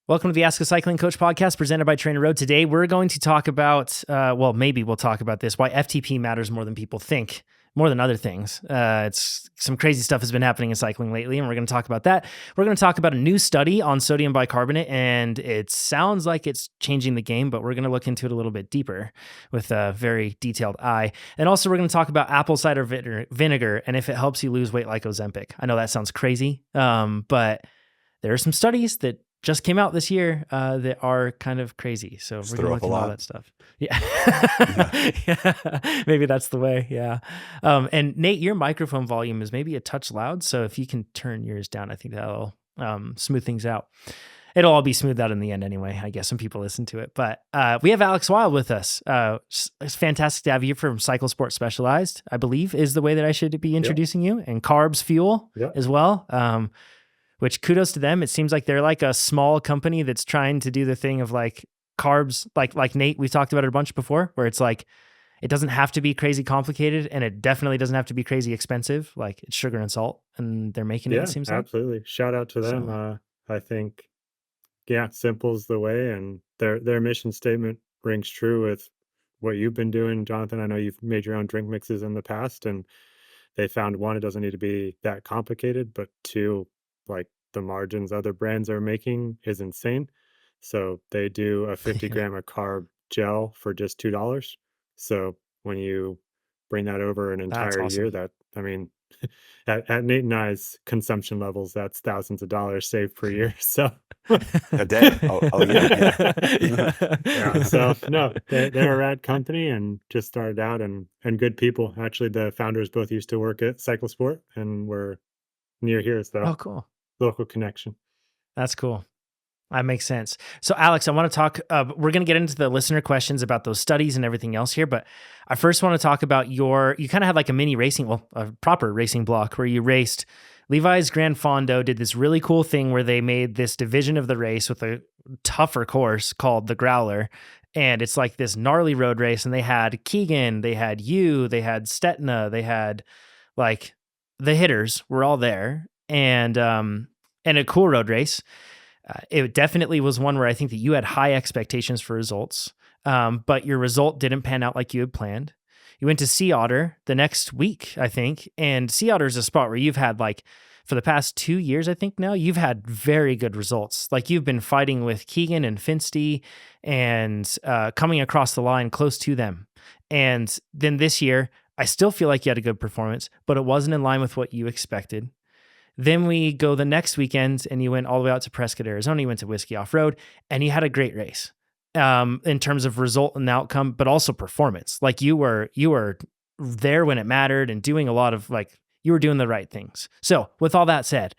Welcome to the Ask a Cycling Coach podcast presented by TrainerRoad. Today, we're going to talk about, maybe we'll talk about this, why FTP matters more than people think, more than other things. It's some crazy stuff has been happening in cycling lately, and we're going to talk about that. We're going to talk about a new study on sodium bicarbonate, and it sounds like it's changing the game, but we're going to look into it a little bit deeper with a very detailed eye. And also, we're going to talk about apple cider vinegar and if it helps you lose weight like Ozempic. I know that sounds crazy, but there are some studies that just came out this year that are kind of crazy. So Just we're going to throw look up a into all lot. that stuff. Yeah. Maybe that's the way. Yeah. And Nate, your microphone volume is maybe a touch loud. So if you can turn yours down, I think that'll smooth things out. It'll all be smoothed out in the end anyway, I guess, when people listen to it. But we have Alex Wild with us. It's fantastic to have you from Cycle Sport Specialized, I believe, is the way that I should be introducing you, and Carbs Fuel as well. Which kudos to them. It seems like they're like a small company that's trying to do the thing of like carbs, like Nate, we've talked about it a bunch before, where it's like, it doesn't have to be crazy complicated and it definitely doesn't have to be crazy expensive. Like it's sugar and salt and they're making it seems like. Absolutely. Shout out to them. So, I think, simple's the way, and their mission statement rings true with what you've been doing, Jonathan. I know you've made your own drink mixes in the past, and they found one, it doesn't need to be that complicated, but two, like the margins other brands are making is insane. So they do a 50 gram of carb gel for just $2. So when you bring that over an that's entire year, awesome. at Nate and I's consumption levels, that's thousands of dollars saved per year. So A day. Oh yeah. yeah, so no, they're a rad company and just started out and good people. Actually, the founders both used to work at Cycle Sport and we're near here, so Oh, cool. local connection. That's cool. That makes sense. So, Alex, I want to talk. We're going to get into the listener questions about those studies and everything else here, but I first want to talk about you kind of had like a mini racing, a proper racing block where you raced Levi's Gran Fondo, did this really cool thing where they made this division of the race with a tougher course called the Growler. And it's like this gnarly road race. And they had Keegan, they had you, they had Stetna, they had like the hitters were all there, and a cool road race. It definitely was one where I think that you had high expectations for results, but your result didn't pan out like you had planned. You went to Sea Otter the next week, I think, and Sea Otter is a spot where you've had like, for the past 2 years, I think now, you've had very good results. Like you've been fighting with Keegan and Finsty and coming across the line close to them. And then this year, I still feel like you had a good performance, but it wasn't in line with what you expected. Then we go the next weekend and you went all the way out to Prescott, Arizona. You went to Whiskey Off Road and you had a great race in terms of result and outcome, but also performance. Like you were there when it mattered and doing a lot of you were doing the right things. So with all that said,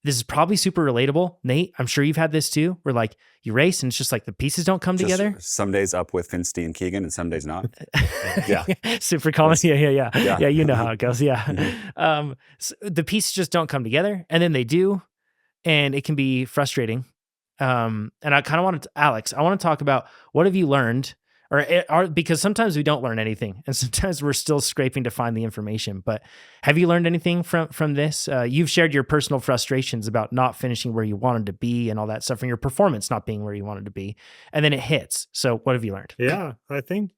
this is probably super relatable. Nate, I'm sure you've had this too, where like you race and it's just like the pieces don't come together. Some days up with Finsty and Keegan and some days not. Yeah. Super common. Yeah. You know how it goes. Yeah. Mm-hmm. So the pieces just don't come together and then they do. And it can be frustrating. And I kind of wanted to, Alex, I want to talk about what have you learned because sometimes we don't learn anything and sometimes we're still scraping to find the information, but have you learned anything from this? You've shared your personal frustrations about not finishing where you wanted to be and all that stuff and your performance not being where you wanted to be. And then it hits. So what have you learned? Yeah, I think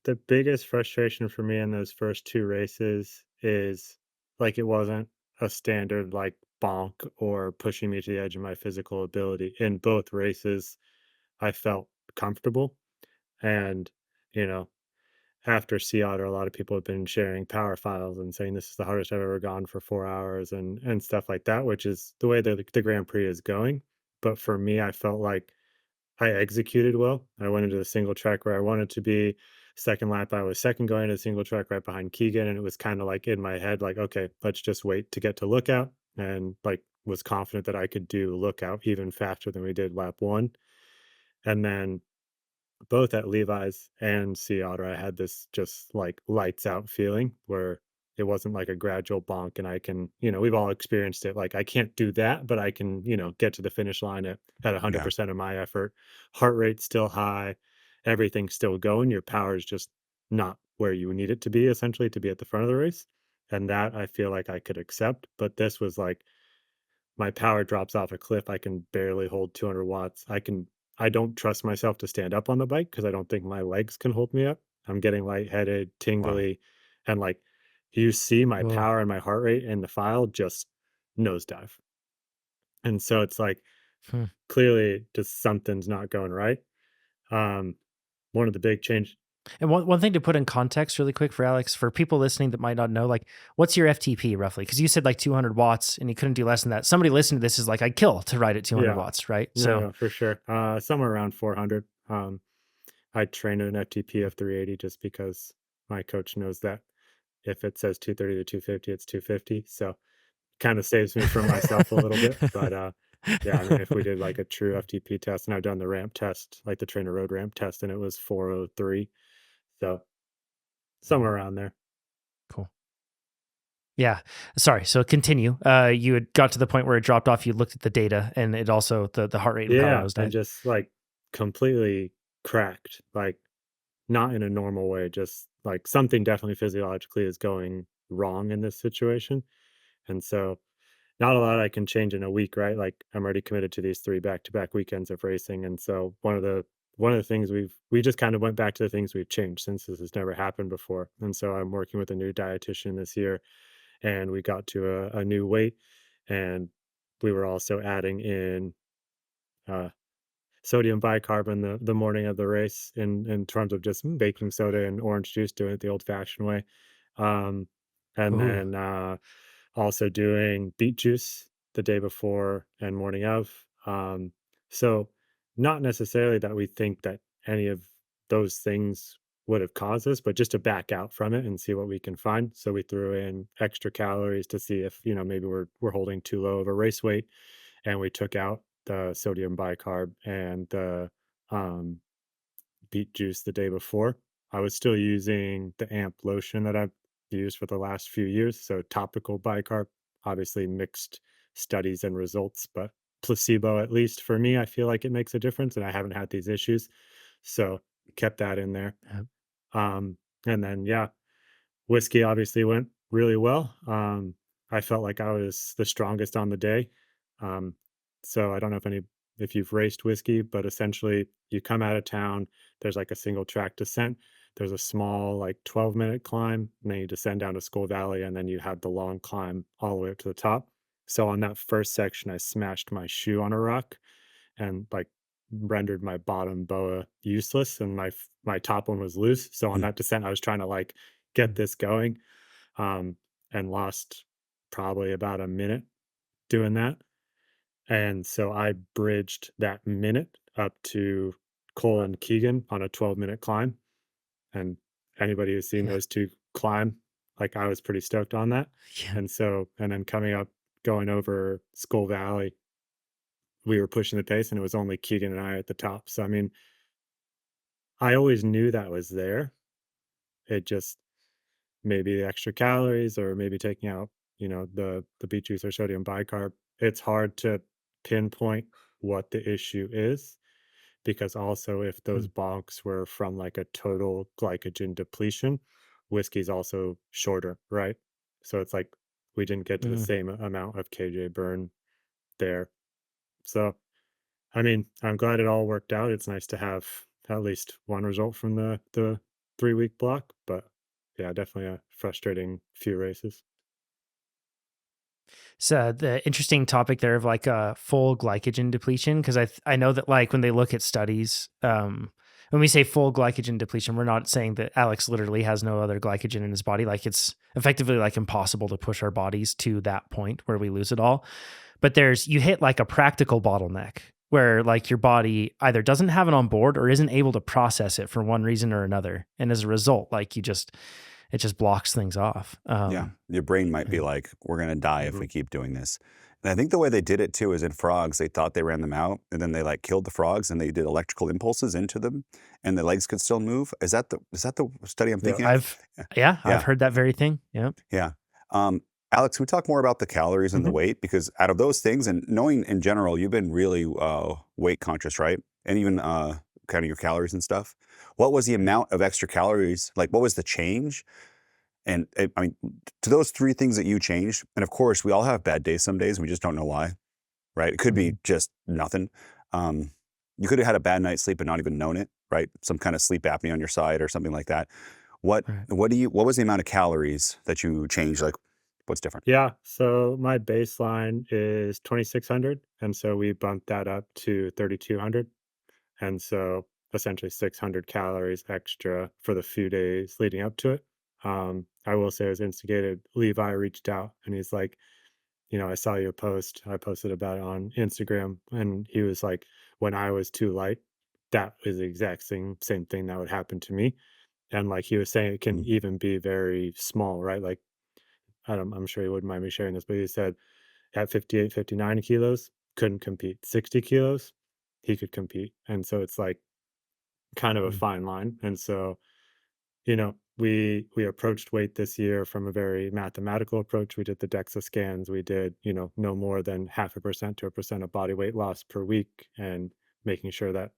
the biggest frustration for me in those first two races is like it wasn't a standard like bonk or pushing me to the edge of my physical ability. In both races, I felt comfortable. And, you know, after Sea Otter, a lot of people have been sharing power files and saying this is the hardest I've ever gone for 4 hours and stuff like that, which is the way the Grand Prix is going. But for me, I felt like I executed well. I went into the single track where I wanted to be. Second lap, I was second going to the single track right behind Keegan. And it was kind of like in my head, like, okay, let's just wait to get to lookout. And like was confident that I could do lookout even faster than we did lap one. And then both at Levi's and Sea Otter, I had this just like lights out feeling where it wasn't like a gradual bonk. And I can, we've all experienced it. Like I can't do that, but I can, get to the finish line at Yeah. 100% of my effort. Heart rate's still high, everything's still going. Your power is just not where you need it to be, essentially, to be at the front of the race. And that I feel like I could accept. But this was like my power drops off a cliff. I can barely hold 200 watts. I don't trust myself to stand up on the bike because I don't think my legs can hold me up. I'm getting lightheaded, Wow. tingly, and like you see my Whoa. power and my heart rate in the file just nosedive. And so it's like Hmm. clearly just something's not going right. Um, one of the big change, And one thing to put in context really quick for Alex, for people listening that might not know, like what's your FTP roughly? Because you said like 200 watts and you couldn't do less than that. Somebody listening to this is like, I'd kill to ride at 200 yeah, watts, right? no, So, no, for sure. Somewhere around 400. I train at an FTP of 380 just because my coach knows that if it says 230 to 250, it's 250. So kind of saves me from myself a little bit. But yeah, I mean, if we did like a true FTP test, and I've done the ramp test, like the TrainerRoad ramp test, and it was 403. So somewhere around there. cool. Yeah. Sorry. So continue. You had got to the point where it dropped off. You looked at the data and it also, the heart rate and power Yeah. And nosedive. just like completely cracked, like not in a normal way, just like something definitely physiologically is going wrong in this situation. And so not a lot I can change in a week, right? Like I'm already committed to these 3 back-to-back weekends of racing. And so one of the things we just kind of went back to the things we've changed since this has never happened before. And so I'm working with a new dietitian this year and we got to a new weight and we were also adding in uh, sodium bicarb in the morning of the race in terms of just baking soda and orange juice, doing it the old fashioned way. Um, and Ooh. then also doing beet juice the day before and morning of. So not necessarily that we think that any of those things would have caused this, but just to back out from it and see what we can find. So we threw in extra calories to see if, maybe we're holding too low of a race weight, and we took out the sodium bicarb and the um, beet juice the day before. I was still using the amp lotion that I've used for the last few years. So topical bicarb, obviously mixed studies and results, but placebo, at least for me, I feel like it makes a difference and I haven't had these issues. So kept that in there. Yeah. And then, yeah, whiskey obviously went really well. I felt like I was the strongest on the day. Um, so I don't know if you've raced whiskey, but essentially you come out of town, there's like a single track descent. There's a small like 12-minute climb, and then you descend down to Skull Valley, and then you have the long climb all the way up to the top. So on that first section, I smashed my shoe on a rock and like rendered my bottom boa useless, and my top one was loose. So on Mm. that descent, I was trying to like get this going, um, and lost probably about a minute doing that. And so I bridged that minute up to Cole and Keegan on a 12-minute climb. And anybody who's seen Yeah. those two climb, like I was pretty stoked on that. Yeah. And then coming up, going over Skull Valley, we were pushing the pace and it was only Keegan and I at the top. So, I mean, I always knew that was there. It just maybe the extra calories or maybe taking out, the beet juice or sodium bicarb. It's hard to pinpoint what the issue is because also if those Hmm. bonks were from like a total glycogen depletion, whiskey's also shorter, right? So it's like we didn't get to the Mm. same amount of KJ burn there. So I mean, I'm glad it all worked out. It's nice to have at least one result from the 3-week block, but yeah, definitely a frustrating few races. So the interesting topic there of like full glycogen depletion, because I know that like when they look at studies, when we say full glycogen depletion, we're not saying that Alex literally has no other glycogen in his body. Like it's effectively like impossible to push our bodies to that point where we lose it all. But you hit like a practical bottleneck where like your body either doesn't have it on board or isn't able to process it for one reason or another, and as a result, like it just blocks things off. Yeah, your brain might be And like, "We're gonna die if Mhm. we keep doing this." And I think the way they did it too is in frogs. They thought they ran them out, and then they like killed the frogs, and they did electrical impulses into them, and the legs could still move. Is that the study I'm Yeah. thinking of? I've Yeah, yeah, I've yeah, heard that very thing. Yeah. yeah. Alex, can we talk more about the calories and the Mhm. weight? Because out of those things, and knowing in general, you've been really weight conscious, right? And even kind of your calories and stuff. What was the amount of extra calories? Like, what was the change? And I mean, to those three things that you changed, and of course, we all have bad days some days, and we just don't know why. right? It could be just nothing. You could have had a bad night's sleep and not even known it, right? Some kind of sleep apnea on your side or something like that. What Right. what was the amount of calories that you changed? Like, what's different? Yeah, so my baseline is 2,600, and so we bumped that up to 3,200, and so essentially 600 calories extra for the few days leading up to it. I will say it was instigated. Levi reached out and he's like, I saw your post. I posted about it on Instagram, and he was like, when I was too light, that was the exact same thing that would happen to me. And like he was saying, it can Mm. even be very small, right? Like I'm sure he wouldn't mind me sharing this, but he said at 58, 59 kilos, couldn't compete. 60 kilos, he could compete. And so it's like kind of a Mm. fine line. And so, we approached weight this year from a very mathematical approach. We did the DEXA scans. We did, no more than 0.5% to 1% of body weight loss per week and making sure that,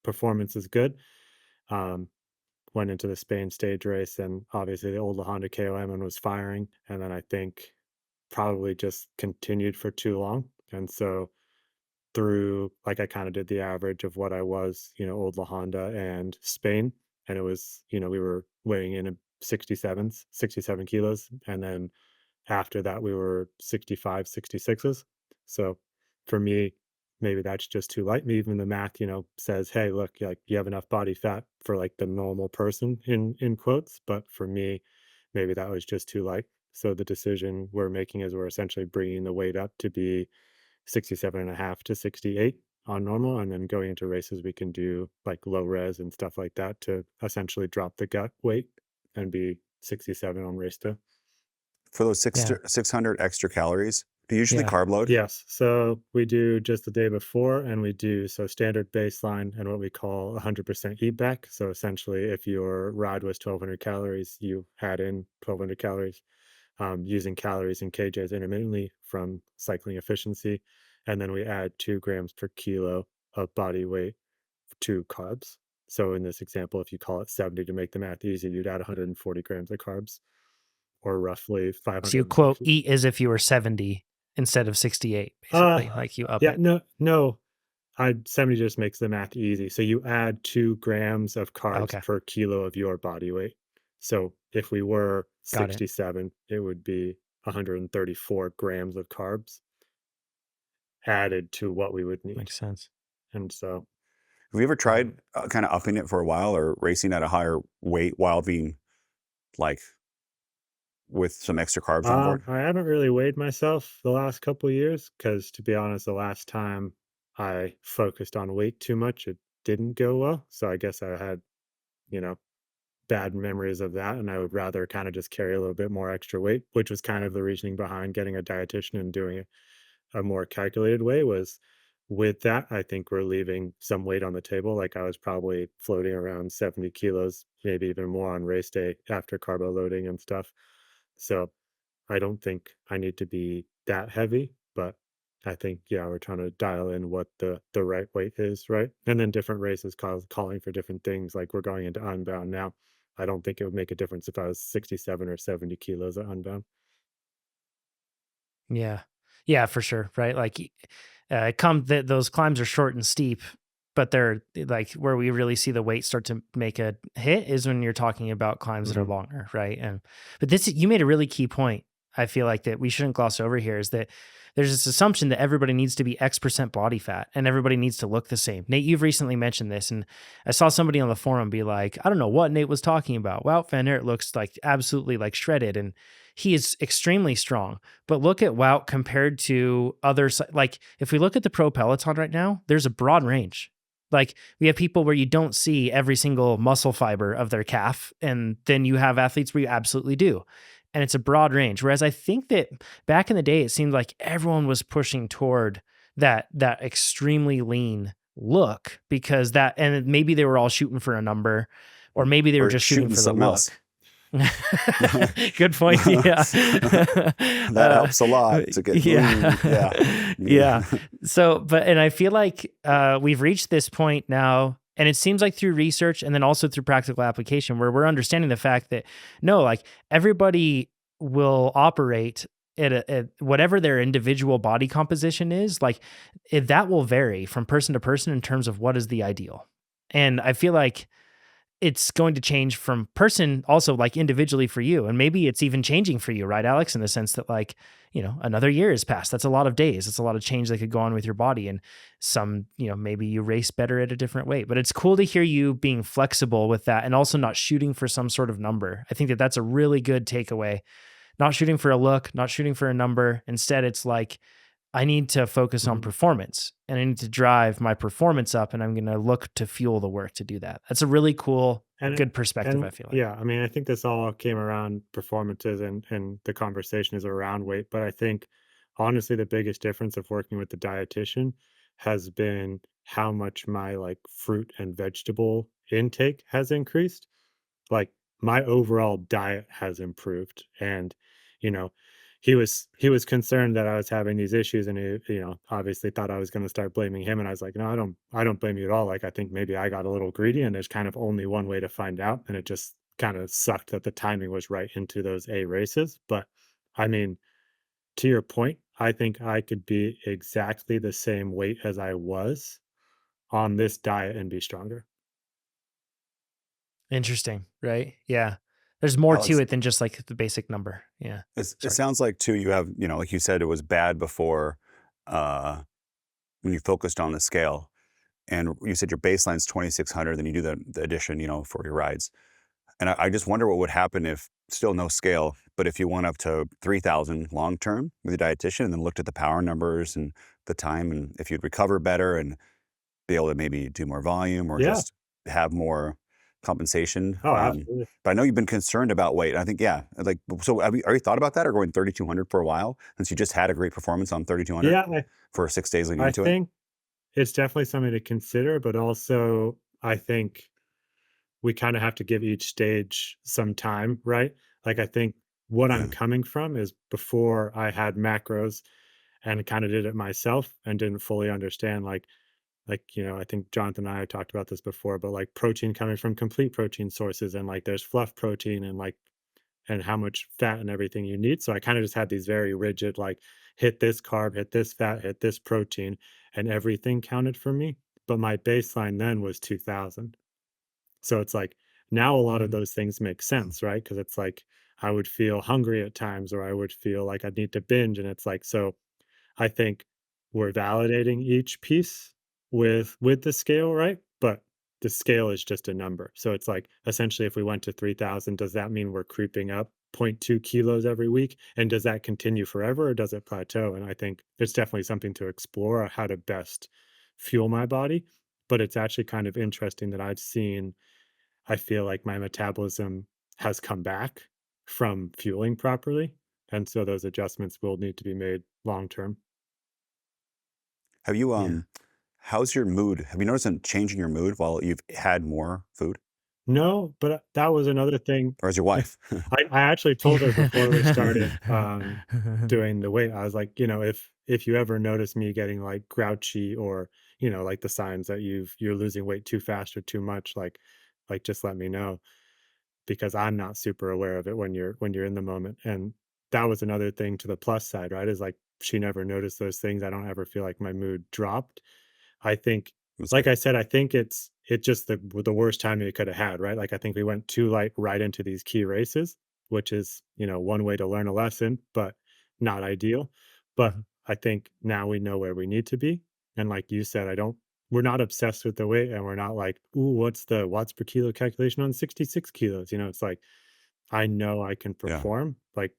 performance is good. Um, Went into the Spain stage race and obviously the old Honda KOM and was firing. And then I think probably just continued for too long. And so through like I kind of did the average of what I was, old La Honda and Spain. And it was, we were weighing in at 67 kilos. And then after that, we were 65, 66s. So for me, maybe that's just too light. Even the math, says, hey, look, like you have enough body fat for like the normal person in quotes. But for me, maybe that was just too light. So the decision we're making is we're essentially bringing the weight up to be 67.5 to 68 on normal. And then going into races, we can do like low res and stuff like that to essentially drop the gut weight and be 67 on race day. For those Yeah. 600 extra calories, do you usually Yeah. carb load? Yes. So we do just the day before, and we do so standard baseline and what we call 100% eat back. So essentially, if your ride was 1,200 calories, you add in 1,200 calories using calories and kJs intermittently from cycling efficiency. And then we add 2 grams per kilo of body weight to carbs. So in this example, if you call it 70 to make the math easy, you'd add 140 grams of carbs or roughly So you quote 560. eat as if you were 70 instead of 68, Uh, basically. Like you up yeah, it. no. 70 just makes the math easy. So you add 2 grams of carbs Okay. per kilo of your body weight. So if we were Got it. 67, it would be 134 grams of carbs added to what we would need. Makes sense. And so, Have you ever tried um, kind of upping it for a while or racing at a higher weight while being like with some extra carbs on board? I haven't really weighed myself the last couple years because, to be honest, the last time I focused on weight too much, it didn't go well. So I guess I had, you know, bad memories of that, and I would rather kind of just carry a little bit more extra weight, which was kind of the reasoning behind getting a dietitian and doing it a more calculated way was with that, I think we're leaving some weight on the table. Like I was probably floating around 70 kilos, maybe even more on race day after carbo loading and stuff. So I don't think I need to be that heavy, but I think yeah, we're trying to dial in what the right weight is, right? And then different races calling for different things. Like we're going into Unbound now. I don't think it would make a difference if I was 67 or 70 kilos at Unbound. Yeah. Yeah, for sure. Right. Like those climbs are short and steep, but they're like where we really see the weight start to make a hit is when you're talking about climbs that are Hmm. longer. Right. And, but you made a really key point. I feel like that we shouldn't gloss over here is that there's this assumption that everybody needs to be X% body fat and everybody needs to look the same. Nate, you've recently mentioned this, and I saw somebody on the forum be like, I don't know what Nate was talking about. Wout van Aert looks like absolutely like shredded and he is extremely strong. But look at Wout compared to others. Like if we look at the pro peloton right now, there's a broad range. Like we have people where you don't see every single muscle fiber of their calf. And then you have athletes where you absolutely do. And it's a broad range. Whereas I think that back in the day, it seemed like everyone was pushing toward that extremely lean look because and maybe they were all shooting for a number, or maybe they were Or just shooting shooting for the something look. else? Good point. Yeah. That helps a lot to get lean. Yeah. Yeah. So, and I feel like we've reached this point now, and it seems like through research and then also through practical application where we're understanding the fact that no, like everybody will operate at whatever their individual body composition is, like that will vary from person to person in terms of what is the ideal. And I feel like it's going to change from person also, like individually for you. And maybe it's even changing for you, right, Alex, in the sense that like, another year has passed. That's a lot of days. It's a lot of change that could go on with your body. And some, maybe you race better at a different weight. But it's cool to hear you being flexible with that and also not shooting for some sort of number. I think that that's a really good takeaway. Not shooting for a look, not shooting for a number. Instead, it's like, I need to focus on performance and I need to drive my performance up, and I'm going to look to fuel the work to do that. That's a really cool, good perspective, I feel like. Yeah, I mean, I think this all came around performances, and the conversation is around weight. But I think honestly, the biggest difference of working with the dietitian has been how much my like fruit and vegetable intake has increased. Like my overall diet has improved, and you know he was concerned that I was having these issues, and he obviously thought I was going to start blaming him, and I was like, no, I don't blame you at all. Like I think maybe I got a little greedy, and there's kind of only one way to find out, and it just kind of sucked that the timing was right into those A races. But I mean, to your point, I think I could be exactly the same weight as I was on this diet and be stronger. Interesting, right? Yeah. There's more to Alex, it than just like the basic number. Yeah. it Sorry. sounds like too, you have, like you said, it was bad before uh, when you focused on the scale. And you said your baseline's 2,600, then you do the addition, for your rides. And I just wonder what would happen if still no scale, but if you went up to 3,000 long term with a dietitian and then looked at the power numbers and the time, and if you'd recover better and be able to maybe do more volume or Yeah. just have more compensation. Oh, absolutely. But I know you've been concerned about weight. I think, yeah, like, so have you thought about that or going 3,200 for a while since you just had a great performance on 3,200 Yeah, for 6 days leading I into it? think it's definitely something to consider, but also I think we kind of have to give each stage some time, right? Like I think what I'm Yeah. coming from is before I had macros and kind of did it myself and didn't fully understand I think Jonathan and I talked about this before, but like protein coming from complete protein sources, and like there's fluff protein, and how much fat and everything you need. So I kind of just had these very rigid, like hit this carb, hit this fat, hit this protein, and everything counted for me. But my baseline then was 2000. So it's like now a lot of Mhm. those things make sense, right? Because it's like I would feel hungry at times, or I would feel like I'd need to binge. And it's like, so I think we're validating each piece with the scale, right? But the scale is just a number. So it's like essentially if we went to 3,000, does that mean we're creeping up 0.2 kilos every week? And does that continue forever, or does it plateau? And I think it's definitely something to explore how to best fuel my body. But it's actually kind of interesting that I feel like my metabolism has come back from fueling properly. And so those adjustments will need to be made long term. Have you, Yeah. how's your mood? Have you noticed a change in your mood while you've had more food? No, but that was another thing. Or is your wife? I actually told her before we started doing the weight. I was like, if you ever notice me getting like grouchy, or like the signs that you're losing weight too fast or too much, like just let me know, because I'm not super aware of it when you're in the moment. And that was another thing to the plus side, right? Is like she never noticed those things. I don't ever feel like my mood dropped. I think, That's like good. I said, I think it's just the worst timing it could have had, right? Like I think we went too light right into these key races, which is, one way to learn a lesson, but not ideal. But Mhm. I think now we know where we need to be. And like you said, we're not obsessed with the weight, and we're not like, ooh, what's the watts per kilo calculation on 66 kilos? It's like I know I can Yeah. perform. Like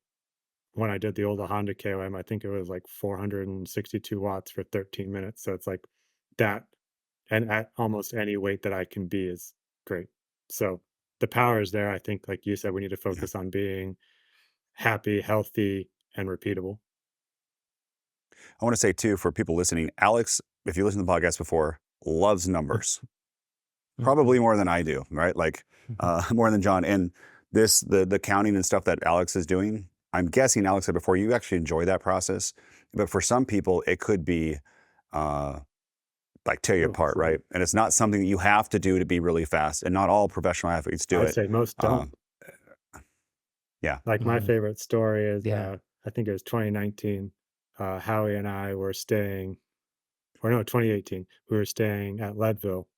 when I did the old Honda KOM, I think it was like 462 watts for 13 minutes. So it's like that, and at almost any weight that I can be is great. So the power is there. I think, like you said, we need to Yeah. focus on being happy, healthy, and repeatable. I want to say too, for people listening, Alex, if you listen to the podcast before, loves numbers, Mhm. probably more than I do, right? Like Mhm. more than John. And the counting and stuff that Alex is doing, I'm guessing Alex said before, you actually enjoy that process. But for some people, it could be uh, like tear you Oh, apart, right? And it's not something that you have to do to be really fast. And not all professional athletes do I'd it. say most don't. Um, yeah. Like my Mhm. favorite story is Yeah. I think it was 2019. Howie and I were staying, or no, 2018. We were staying at Leadville,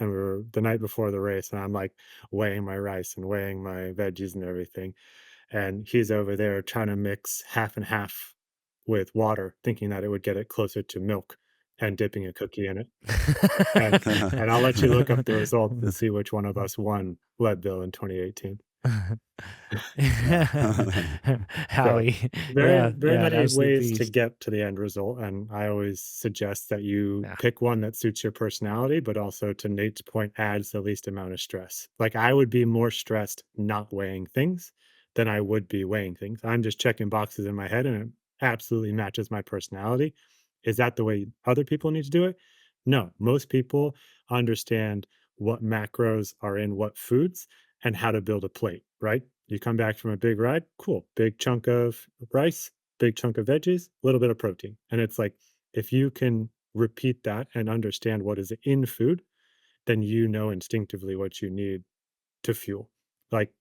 and we were the night before the race, and I'm like weighing my rice and weighing my veggies and everything. And he's over there trying to mix half and half with water, thinking that it would get it closer to milk and dipping a cookie in it. And and I'll let you look up the results and see which one of us won Leadville in 2018. So Howie. very, Yeah, very yeah, an many absolute ways to beast. get to the end result. And I always suggest that you Yeah. pick one that suits your personality, but also to Nate's point, adds the least amount of stress. Like I would be more stressed not weighing things than I would be weighing things. I'm just checking boxes in my head and it absolutely matches my personality. Is that the way other people need to do it? No, most people understand what macros are in what foods and how to build a plate, right? You come back from a big ride, cool, big chunk of rice, big chunk of veggies, a little bit of protein. And it's like, if you can repeat that and understand what is in food, then you know instinctively what you need to fuel. Like,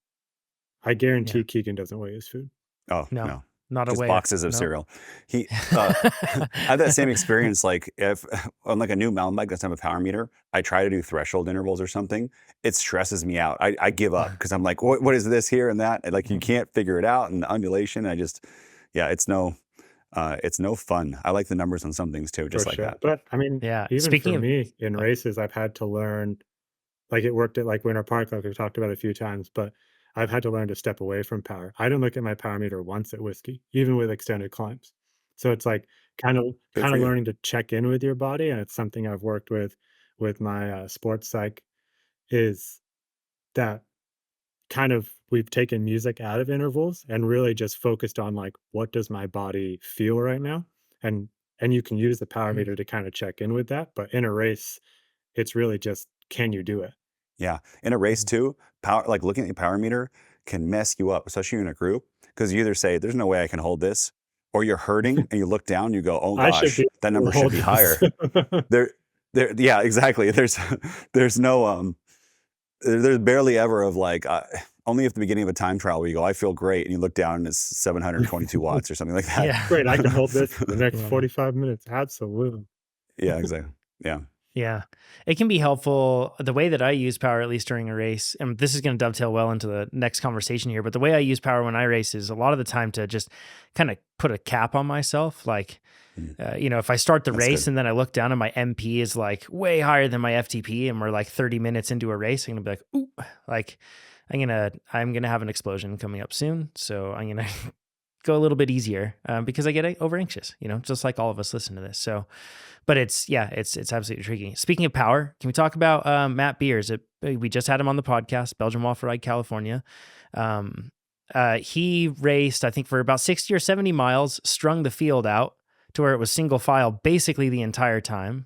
I Yeah. guarantee Keegan doesn't weigh his food. Oh, No, no. not a Just wayer. boxes of No. cereal. He I had that same experience, like, if on, like, a new mountain bike that's have a power meter, I try to do threshold intervals or something, it stresses me out. I give up because 'cause I'm like, "What is this here and that?" And, like, you can't figure it out, and the undulation, I just yeah, it's no fun. I like the numbers on some things too, For just like sure. that. But I mean, Yeah. even for Speaking of, me in oh, races, I've had to learn, like it worked at like Winter Park, like we've talked about a few times, but I've had to learn to step away from power. I didn't look at my power meter once at whiskey, even with extended climbs. So it's like kind of Good for you. learning to check in with your body, and it's something I've worked with my sports psych, is that kind of we've taken music out of intervals and really just focused on like what does my body feel right now, and you can use the power mhm, meter to kind of check in with that, but in a race it's really just can you do it. Yeah. In a race mhm. too, power like, looking at your power meter can mess you up, especially in a group, because you either say, "There's no way I can hold this," or you're hurting and you look down, you go, "Oh I should gosh, be that able number to should hold be this. higher." There yeah, exactly. There's no, there's barely ever of like, only at the beginning of a time trial where you go, "I feel great," and you look down and it's 722 watts or something like that. Yeah. Great, I can hold this for the next Yeah. 45 minutes. Absolutely. Yeah, exactly. Yeah. Yeah. It can be helpful. The way that I use power, at least during a race, and this is going to dovetail well into the next conversation here, but the way I use power when I race is a lot of the time to just kind of put a cap on myself. Like, Mm, if I start the that's race good. and then I look down and my MP is like way higher than my FTP and we're like 30 minutes into a race, I'm gonna be like, ooh, like I'm gonna have an explosion coming up soon. So I'm gonna go a little bit easier because I get over anxious, just like all of us listen to this. So, but it's absolutely tricky. Speaking of power, can we talk about Matt Beers? We just had him on the podcast, Belgium Waffle Ride, California. Um, he raced, I think, for about 60 or 70 miles, strung the field out to where it was single file basically the entire time.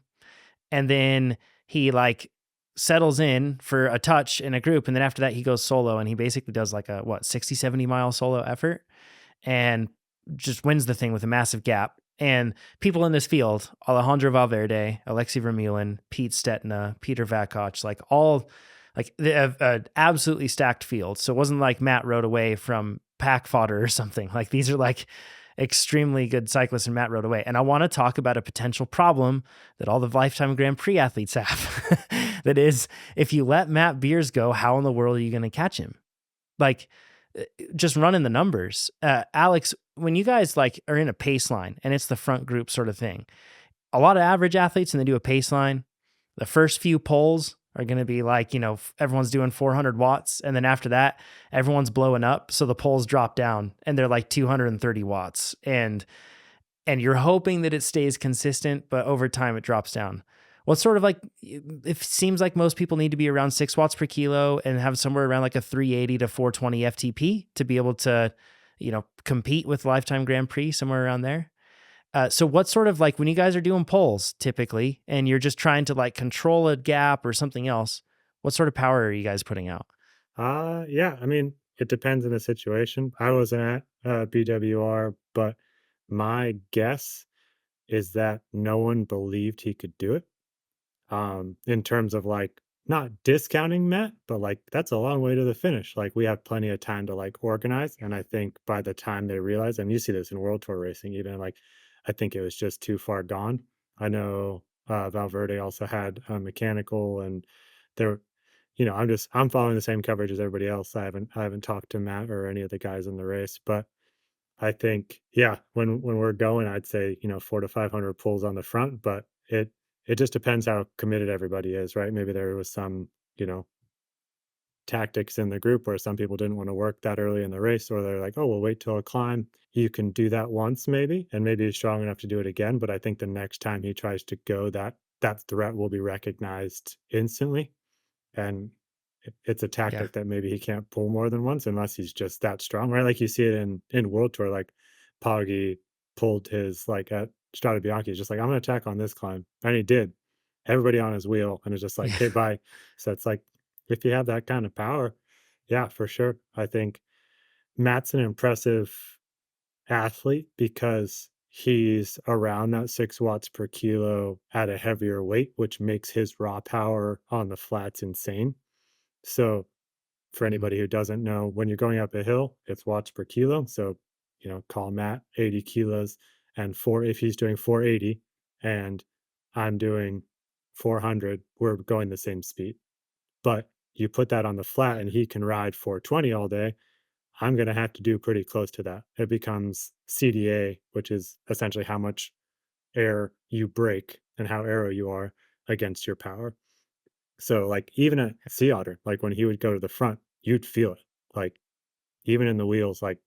And then he like settles in for a touch in a group. And then after that, he goes solo and he basically does like a 60, 70 mile solo effort and just wins the thing with a massive gap. And people in this field, Alejandro Valverde, Alexei Vermeulen, Pete Stetina, Peter Vakoch, like all like absolutely stacked field. So it wasn't like Matt rode away from pack fodder or something. Like these are like extremely good cyclists and Matt rode away. And I want to talk about a potential problem that all the Lifetime Grand Prix athletes have. That is, if you let Matt Beers go, how in the world are you going to catch him? Like just running the numbers. Alex, when you guys like are in a pace line and it's the front group sort of thing, a lot of average athletes and they do a pace line, the first few poles are going to be like, everyone's doing 400 watts. And then after that, everyone's blowing up. So the poles drop down and they're like 230 watts. And you're hoping that it stays consistent, but over time it drops down. What's sort of like, it seems like most people need to be around 6 watts per kilo and have somewhere around like a 380 to 420 FTP to be able to, compete with Lifetime Grand Prix, somewhere around there. So what's sort of like when you guys are doing polls typically, and you're just trying to like control a gap or something else, what sort of power are you guys putting out? Yeah, I mean, it depends on the situation. I wasn't at BWR, but my guess is that no one believed he could do it. In terms of like not discounting Matt, but like that's a long way to the finish. Like we have plenty of time to like organize. And I think by the time they realize, and you see this in World Tour racing, even like I think it was just too far gone. I know Valverde also had a mechanical, and there, I'm following the same coverage as everybody else. I haven't talked to Matt or any of the guys in the race, but I think, yeah, when we're going, I'd say, 4 to 500 pulls on the front, but it just depends how committed everybody is, right? Maybe there was some, you know, tactics in the group where some people didn't want to work that early in the race, or they're like, "Oh, we'll wait till a climb." You can do that once maybe, and maybe he's strong enough to do it again, but I think the next time he tries to go, that threat will be recognized instantly. And it's a Yeah. tactic that maybe he can't pull more than once unless he's just that strong, right? Like you see it in World Tour, like Poggi pulled his like at Strade Bianche, he's just like, I'm gonna attack on this climb. And he did. Everybody on his wheel, and it's just like, Yeah. okay, bye. So it's like if you have that kind of power, yeah, for sure. I think Matt's an impressive athlete because he's around that 6 watts per kilo at a heavier weight, which makes his raw power on the flats insane. So for Mm. anybody who doesn't know, when you're going up a hill, it's watts per kilo. So, call Matt 80 kilos and if he's doing 480 and I'm doing 400, we're going the same speed. But you put that on the flat and he can ride 420 all day. I'm going to have to do pretty close to that. It becomes CDA, which is essentially how much air you break and how arrow you are against your power. So, like, even at Sea Otter, like, when he would go to the front, you'd feel it. Like, even in the wheels, like,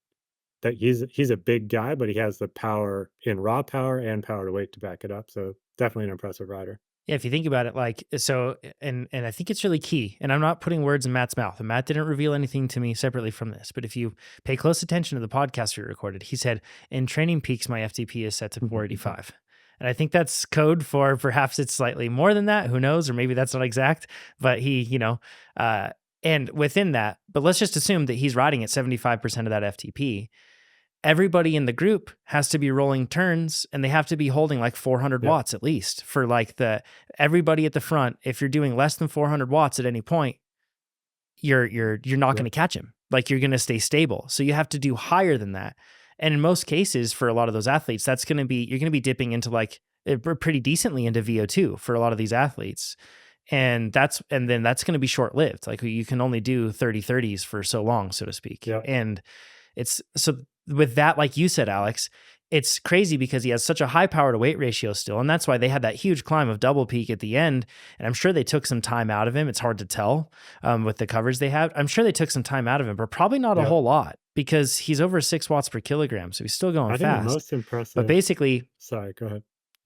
that he's a big guy, but he has the power in raw power and power to weight to back it up. So, definitely an impressive rider. Yeah, if you think about it, like so, and I think it's really key. And I'm not putting words in Matt's mouth. And Matt didn't reveal anything to me separately from this. But if you pay close attention to the podcast we recorded, he said, "In training peaks, my FTP is set to 485." And I think that's code for perhaps it's slightly more than that. Who knows? Or maybe that's not exact. But uh, and within that, but let's just assume that he's riding at 75% of that FTP. Everybody in the group has to be rolling turns and they have to be holding like 400 Yep. watts at least for like everybody at the front. If you're doing less than 400 watts at any point, you're not going to Yep. catch him. Like you're going to stay stable. So you have to do higher than that. And in most cases for a lot of those athletes, you're going to be dipping into like pretty decently into VO2 for a lot of these athletes. And then that's going to be short lived. Like you can only do 30/30s for so long, so to speak. Yep. And it's so with that, like you said, Alex, it's crazy because he has such a high power to weight ratio still. And that's why they had that huge climb of double peak at the end. And I'm sure they took some time out of him. It's hard to tell with the coverage they have. I'm sure they took some time out of him, but probably not a Yep. whole lot because he's over 6 watts per kilogram. So he's still going I think the fast. most But impressive, basically, sorry, go ahead.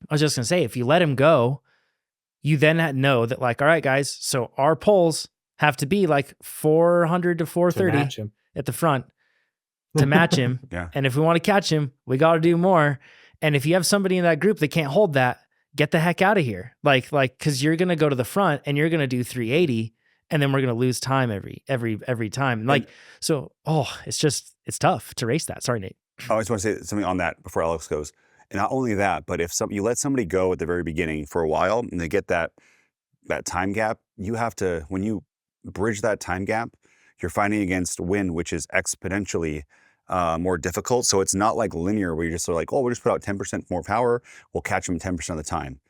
I was just going to say, if you let him go, you then know that like, all right, guys, so our pulls have to be like 400 to To 430 match him. at the front to match him. Yeah. And if we want to catch him, we got to do more. And if you have somebody in that group that can't hold that, get the heck out of here. Like, cause you're going to go to the front and you're going to do 380 and then we're going to lose time every time. Like, so, it's tough to race that. Sorry, Nate. I just want to say something on that before Alex goes. And not only that, but if you let somebody go at the very beginning for a while and they get that time gap, you have to, when you bridge that time gap, you're fighting against wind, which is exponentially more difficult. So it's not like linear where you're just sort of like, oh, we'll just put out 10% more power. We'll catch them 10% of the time.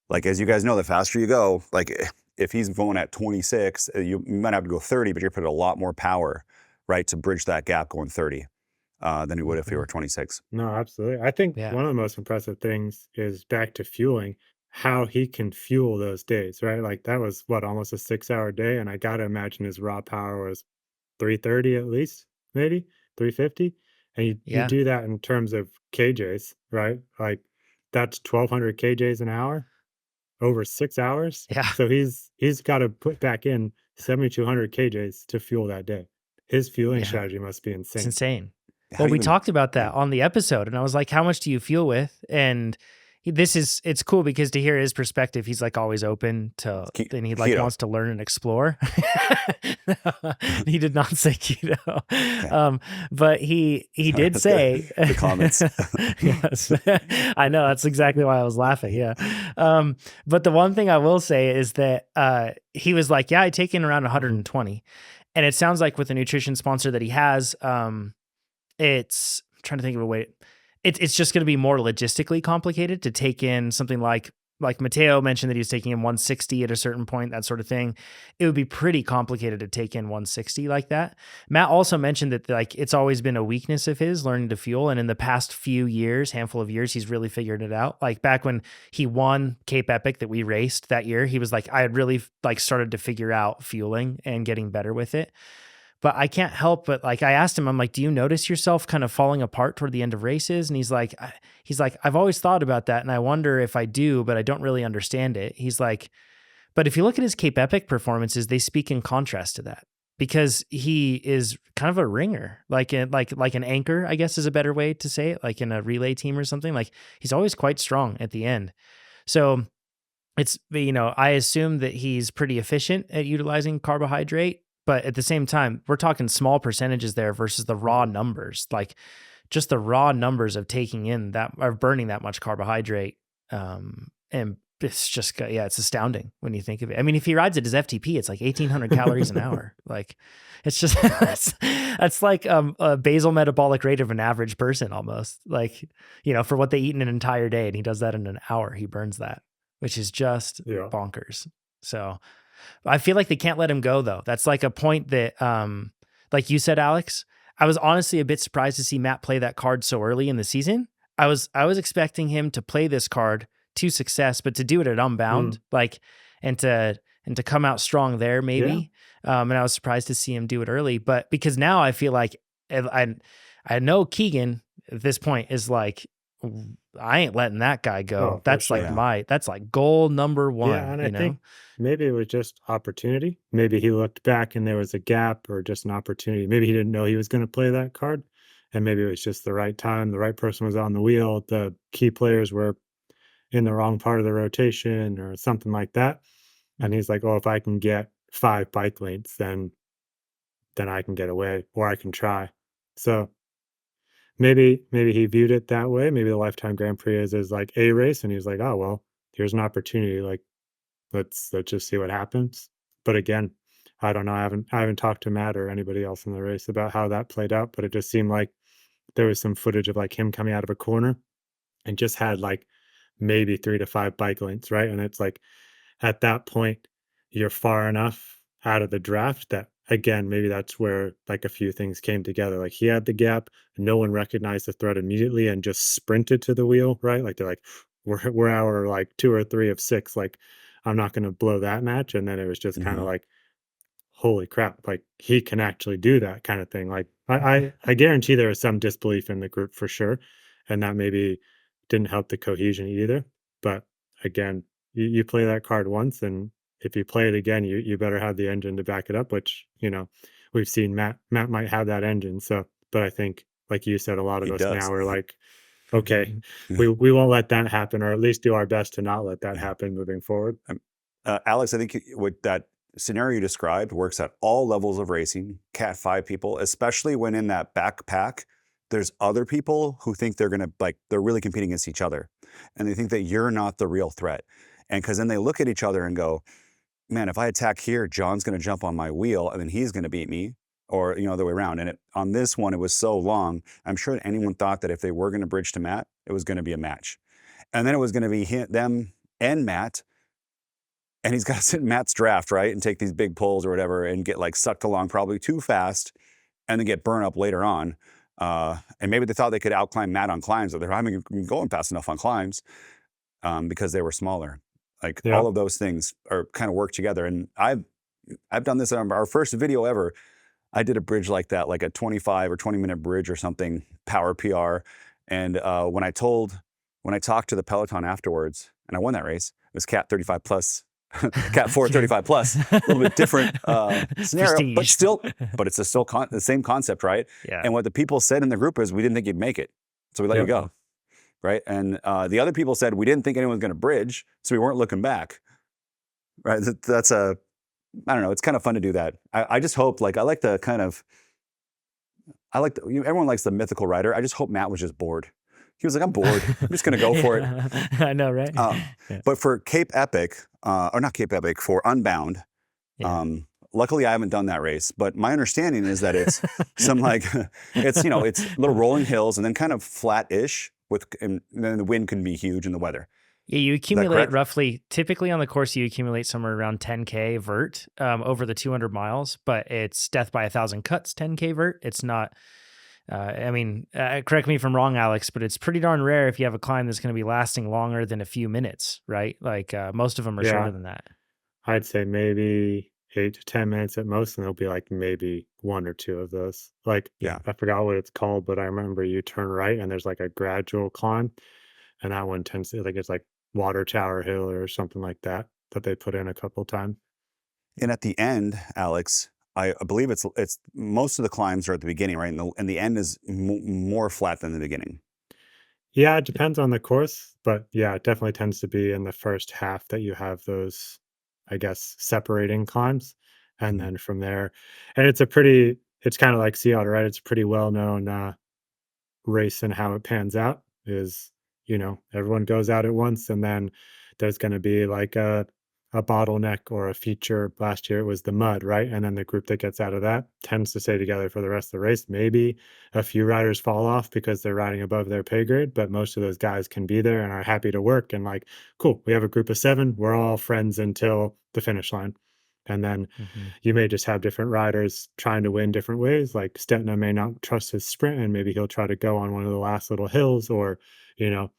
Like, as you guys know, the faster you go, like if he's going at 26, you might have to go 30, but you're putting a lot more power, right, to bridge that gap going 30 than you would if you were 26. No, absolutely. I think Yeah. one of the most impressive things is back to fueling, how he can fuel those days, right? Like that was what, almost a 6-hour day. And I gotta imagine his raw power was 330 at least, maybe 350. And you Yeah. do that in terms of KJs, right? Like that's 1200 KJs an hour over 6 hours. Yeah. So he's got to put back in 7200 KJs to fuel that day. His fueling Yeah. strategy must be It's insane. insane. How Well, do you we even, talked about yeah. that on the episode and I was like, how much do you fuel with? And it's cool because to hear his perspective, he's like always open to, and he like keto. wants to learn and explore. He did not say keto. Okay. But he did say the comments. Yes. I know, that's exactly why I was laughing. Yeah. But the one thing I will say is that he was like, yeah, I take in around 120. And it sounds like with the nutrition sponsor that he has, it's I'm trying to think of a way. It's just going to be more logistically complicated to take in something like Matteo mentioned that he was taking in 160 at a certain point, that sort of thing. It would be pretty complicated to take in 160 like that. Matt also mentioned that like it's always been a weakness of his learning to fuel. And in the past few years, handful of years, he's really figured it out. Like back when he won Cape Epic that we raced that year, he was like, I had really like started to figure out fueling and getting better with it. But I can't help but like, I asked him, I'm like, do you notice yourself kind of falling apart toward the end of races? And he's like, I've always thought about that. And I wonder if I do, but I don't really understand it. He's like, but if you look at his Cape Epic performances, they speak in contrast to that because he is kind of a ringer, like an anchor, I guess is a better way to say it, like in a relay team or something. Like he's always quite strong at the end. So it's, I assume that he's pretty efficient at utilizing carbohydrate. But at the same time, we're talking small percentages there versus the raw numbers, like just the raw numbers of taking in that or burning that much carbohydrate. And it's just, it's astounding when you think of it. I mean, if he rides it as FTP, it's like 1,800 calories an hour. Like it's just, that's like a basal metabolic rate of an average person almost, like, for what they eat in an entire day. And he does that in an hour. He burns that, which is just bonkers. So I feel like they can't let him go though. That's like a point that, like you said, Alex, I was honestly a bit surprised to see Matt play that card so early in the season. I was expecting him to play this card to success, but to do it at Unbound, like, and to come out strong there maybe. And I was surprised to see him do it early, but because now I feel like I know Keegan at this point is like, I ain't letting that guy go. Oh, that's sure. like that's like goal number one. Yeah, and I think maybe it was just opportunity. Maybe he looked back and there was a gap or just an opportunity. Maybe he didn't know he was going to play that card. And maybe it was just the right time. The right person was on the wheel. The key players were in the wrong part of the rotation or something like that. And he's like, oh, if I can get 5 bike lengths, then I can get away or I can try. So maybe he viewed it that way. Maybe the Lifetime Grand Prix is like a race, and he was like, oh well, here's an opportunity. Like let's just see what happens. But again, I don't know. I haven't talked to Matt or anybody else in the race about how that played out. But it just seemed like there was some footage of like him coming out of a corner and just had like maybe 3 to 5 bike lengths, right? And it's like at that point you're far enough out of the draft that again, maybe that's where like a few things came together. Like he had the gap, no one recognized the threat immediately and just sprinted to the wheel, right? Like they're like, we're hour like 2 or 3 of 6. Like I'm not going to blow that match. And then it was just kind of like, holy crap, like he can actually do that kind of thing. Like I guarantee there was some disbelief in the group for sure. And that maybe didn't help the cohesion either. But again, you play that card once, and if you play it again, you better have the engine to back it up, which, we've seen Matt might have that engine. So, but I think, like you said, a lot of us now are like, okay, we won't let that happen, or at least do our best to not let that happen moving forward. Alex, I think what that scenario you described works at all levels of racing, Cat 5 people, especially when in that backpack, there's other people who think they're they're really competing against each other. And they think that you're not the real threat. And because then they look at each other and go, man, if I attack here, John's going to jump on my wheel and then he's going to beat me, or, the other way around. And on this one, it was so long. I'm sure that anyone thought that if they were going to bridge to Matt, it was going to be a match. And then it was going to be them and Matt. And he's got to sit in Matt's draft, right? And take these big pulls or whatever and get like sucked along probably too fast and then get burned up later on. And maybe they thought they could outclimb Matt on climbs, but they're not even going fast enough on climbs because they were smaller. Like all of those things are kind of work together. And I've done this on our first video ever. I did a bridge like that, like a 25 or 20-minute bridge or something, power PR. And when I talked to the Peloton afterwards, and I won that race, it was Cat 35 plus. Cat 4 35 plus, a little bit different scenario, but it's still the same concept, right? Yeah. And what the people said in the group is, we didn't think you'd make it, so we let you go. right? And the other people said we didn't think anyone was going to bridge, so we weren't looking back, right? That's I don't know. It's kind of fun to do that. I just hope, like, everyone likes the mythical rider. I just hope Matt was just bored. He was like, I'm bored. I'm just going to go for it. I know, right? Yeah. But for Cape Epic, or not Cape Epic, for Unbound, Yeah. luckily I haven't done that race, but my understanding is that it's some like, it's little rolling hills and then kind of flat-ish and then the wind can be huge in the weather. Yeah, you Is that accumulate correct? roughly, typically on the course, you accumulate somewhere around 10K vert over the 200 miles, but it's death by 1,000 cuts, 10K vert. It's not, correct me if I'm wrong, Alex, but it's pretty darn rare if you have a climb that's going to be lasting longer than a few minutes, right? Like most of them are shorter Yeah, than that. I'd say maybe 8 to 10 minutes at most, and there'll be like maybe one or two of those. Like, Yeah. I forgot what it's called, but I remember you turn right and there's like a gradual climb, and that one tends to, like, it's like Water Tower Hill or something like that that they put in a couple times. And at the end, Alex, I believe it's most of the climbs are at the beginning, right? And the end is more flat than the beginning. Yeah, it depends on the course, but yeah, it definitely tends to be in the first half that you have those, I guess, separating climbs. And Mhm. then from there, and it's kind of like Sea Otter, right? It's a pretty well known race, and how it pans out is, everyone goes out at once, and then there's going to be like a bottleneck or a feature. Last year it was the mud, right? And then the group that gets out of that tends to stay together for the rest of the race. Maybe a few riders fall off because they're riding above their pay grade, but most of those guys can be there and are happy to work, and like, cool, we have a group of 7, we're all friends until the finish line. And then Mhm. you may just have different riders trying to win different ways. Like Stetna may not trust his sprint, and maybe he'll try to go on one of the last little hills, or, you know,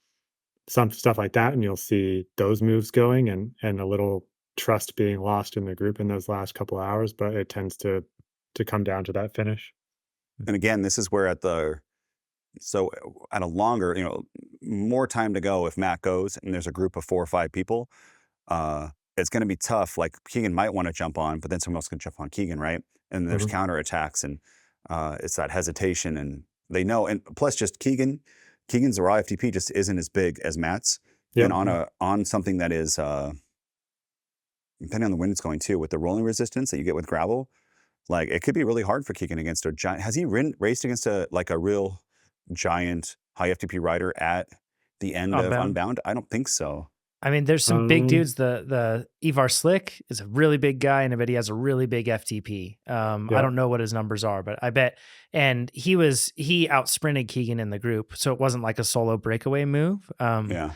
some stuff like that. And you'll see those moves going, and a little trust being lost in the group in those last couple hours. But it tends to come down to that finish. And again, this is where at a longer, more time to go, if Matt goes and there's a group of 4 or 5 people, it's going to be tough. Like Keegan might want to jump on, but then someone else can jump on Keegan, right? And there's Mhm. counterattacks, and it's that hesitation, and they know. And plus, just Keegan's raw FTP just isn't as big as Matt's, and Yep. on something that is depending on the wind it's going too, with the rolling resistance that you get with gravel, like it could be really hard for Keegan against a giant. Has he raced against a real giant high FTP rider at the end of Unbound. Unbound? I don't think so. I mean, there's some big Um, dudes. The Ivar Slick is a really big guy, and I bet he has a really big FTP. I yep. don't know what his numbers are, but I bet. And he out sprinted Keegan in the group, so it wasn't like a solo breakaway move. Yeah.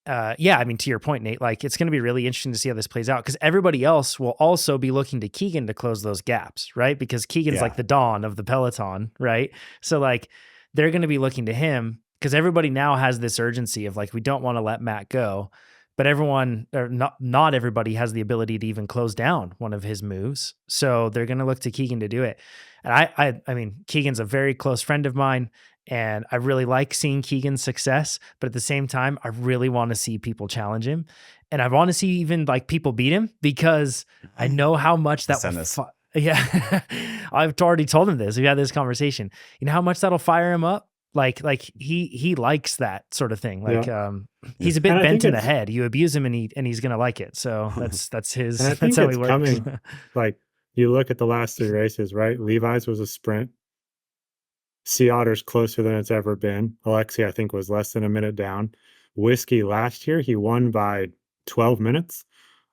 Yeah, I mean, to your point, Nate, like it's going to be really interesting to see how this plays out, because everybody else will also be looking to Keegan to close those gaps, right? Because Keegan's Yeah. like the dawn of the peloton, right? So like they're going to be looking to him, because everybody now has this urgency of like, we don't want to let Matt go, but everyone, or not everybody, has the ability to even close down one of his moves. So they're going to look to Keegan to do it. And I mean, Keegan's a very close friend of mine, and I really like seeing Keegan's success, but at the same time, I really want to see people challenge him. And I want to see even like people beat him, because I know how much that will Send this. yeah. I've already told him this. We had this conversation. You know how much that'll fire him up? Like he likes that sort of thing. Like Yeah. he's a And bit I think bent in the it's head. You abuse him and he's gonna like it. So that's and I his that's think how he it's works. coming. Like, you look at the last 3 races, right? Levi's was a sprint. Sea Otter's closer than it's ever been. Alexi, I think, was less than a minute down. Whiskey last year, he won by 12 minutes.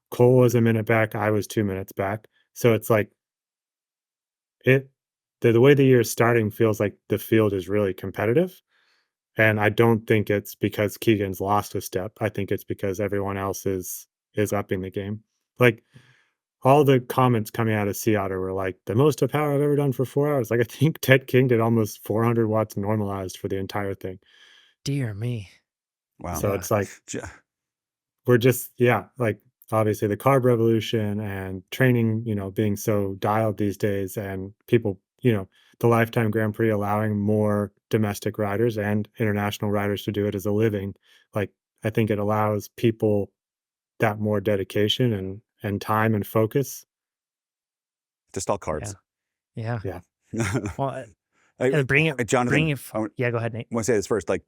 Cole was a minute back. I was 2 minutes back. So it's like it the way the year is starting feels like the field is really competitive. And I don't think it's because Keegan's lost a step. I think it's because everyone else is upping the game. Like, all the comments coming out of Sea Otter were like, the most power I've ever done for 4 hours. Like, I think Ted King did almost 400 watts normalized for the entire thing. Dear me. Wow. So Yeah. it's like, J- we're just, yeah, like, obviously the carb revolution and training, being so dialed these days, and people, the Lifetime Grand Prix allowing more domestic riders and international riders to do it as a living. Like, I think it allows people that more dedication and time and focus. Just all Yeah. carbs. Yeah. Yeah. Well, Jonathan, Yeah, go ahead, Nate. I want to say this first. Like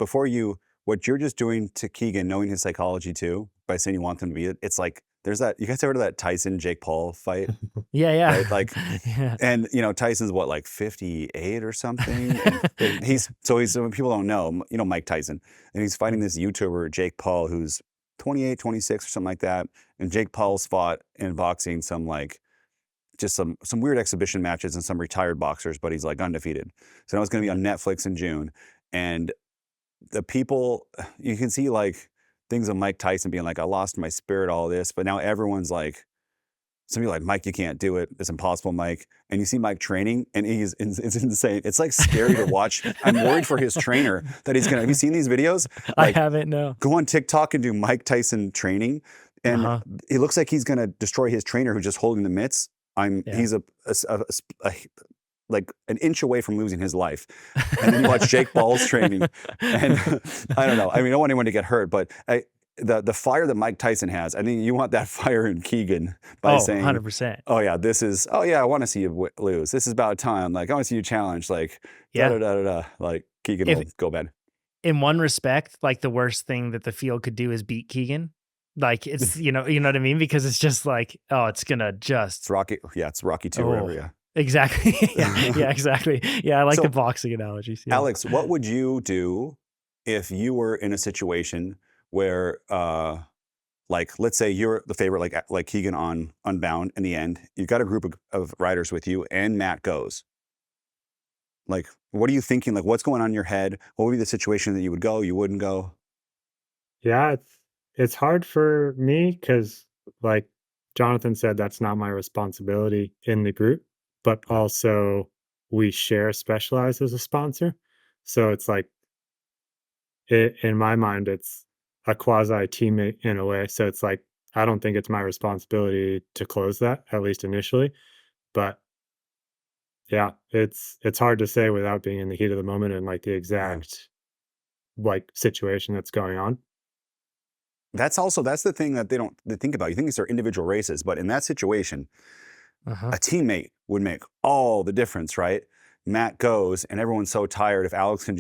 what you're just doing to Keegan, knowing his psychology too, by saying you want them to be it, it's like there's that. You guys ever heard of that Tyson Jake Paul fight? Yeah. Right? Like, Yeah. and Tyson's what, like 58 or something. And he's when people don't know, Mike Tyson, and he's fighting this YouTuber Jake Paul who's 28, 26 or something like that. And Jake Paul's fought in boxing some weird exhibition matches and some retired boxers, but he's like undefeated. So now it's going to be on Netflix in June, and the people, you can see like things of Mike Tyson being like, I lost my spirit, all this, but now everyone's like, some people are like, Mike, you can't do it. It's impossible, Mike. And you see Mike training, and it's insane. It's like scary to watch. I'm worried for his trainer that he's have you seen these videos? Like, I haven't, no. Go on TikTok and do Mike Tyson training, and it looks like he's going to destroy his trainer who's just holding the mitts. He's like an inch away from losing his life. And then you watch Jake Paul's training, and I don't know. I mean, I don't want anyone to get hurt, but the fire that Mike Tyson has, I think you want that fire in Keegan by saying, 100%. Oh yeah, I want to see you lose. This is about time. Like, I want to see you challenge. Like, like Keegan will go bad. In one respect, like the worst thing that the field could do is beat Keegan. Like it's, you know what I mean? Because it's just like, it's going to just. It's Rocky. Yeah, it's Rocky 2 or whatever, yeah. Exactly. Yeah, exactly. Yeah, I like the boxing analogies. Yeah. Alex, what would you do if you were in a situation where, like, let's say you're the favorite, like Keegan on Unbound in the end, you've got a group of riders with you and Matt goes. Like, what are you thinking? Like, what's going on in your head? What would be the situation that you would go, you wouldn't go? Yeah, it's hard for me because, like Jonathan said, that's not my responsibility in the group. But also, we share Specialized as a sponsor. So it's like, in my mind, it's a quasi teammate in a way. So it's like, I don't think it's my responsibility to close that, at least initially. But yeah, it's hard to say without being in the heat of the moment and like the exact like situation that's going on. That's the thing that they think about. You think these are individual races, but in that situation, a teammate would make all the difference, right? Matt goes, and everyone's so tired. If Alex can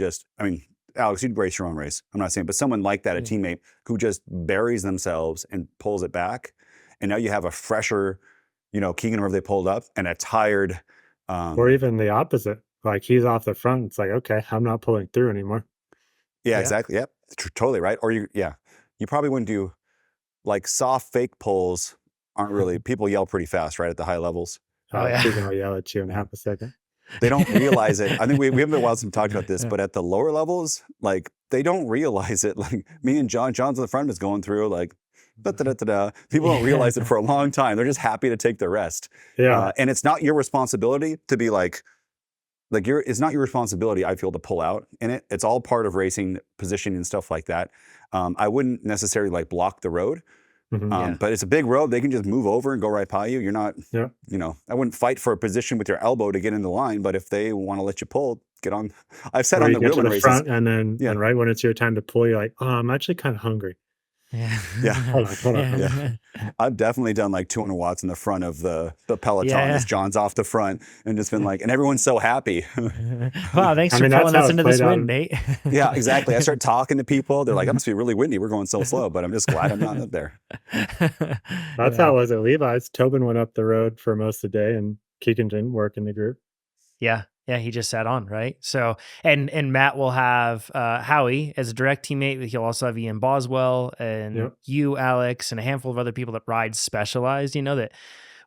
Alex, you'd race your own race. I'm not saying, but someone like that, a teammate who just buries themselves and pulls it back, and now you have a fresher, Keegan, wherever they pulled up, and a tired. Or even the opposite. Like, he's off the front. It's like, okay, I'm not pulling through anymore. Yeah, exactly. Yep, totally right. Or you probably wouldn't do like soft fake pulls. Aren't really, people yell pretty fast, right, at the high levels. Keegan will yell at you in half a second. They don't realize it. I think we haven't been a while since we talked about this, but at the lower levels, like, they don't realize it. Like, me and John's on the front is going through like, people don't realize it for a long time. They're just happy to take the rest. Yeah. And it's not your responsibility to be like it's not your responsibility, I feel, to pull out in it. It's all part of racing, positioning and stuff like that. I wouldn't necessarily like block the road. But it's a big road. They can just move over and go right by you. You're not, I wouldn't fight for a position with your elbow to get in the line, but if they want to let you pull, get on. I've said on the wheelman races. Front and then and right when it's your time to pull, you're like, I'm actually kind of hungry. Yeah. Hold on. Yeah. I've definitely done like 200 watts in the front of the peloton as John's off the front and just been like, and everyone's so happy. Wow, thanks for pulling us into this wind, Nate. Yeah, exactly. I start talking to people. They're like, it must be really windy. We're going so slow, but I'm just glad I'm not up there. That's how it was at Levi's. Tobin went up the road for most of the day and Keegan didn't work in the group. Yeah. Yeah, he just sat on, right? So, and Matt will have Howie as a direct teammate. He'll also have Ian Boswell and you, Alex, and a handful of other people that ride Specialized, that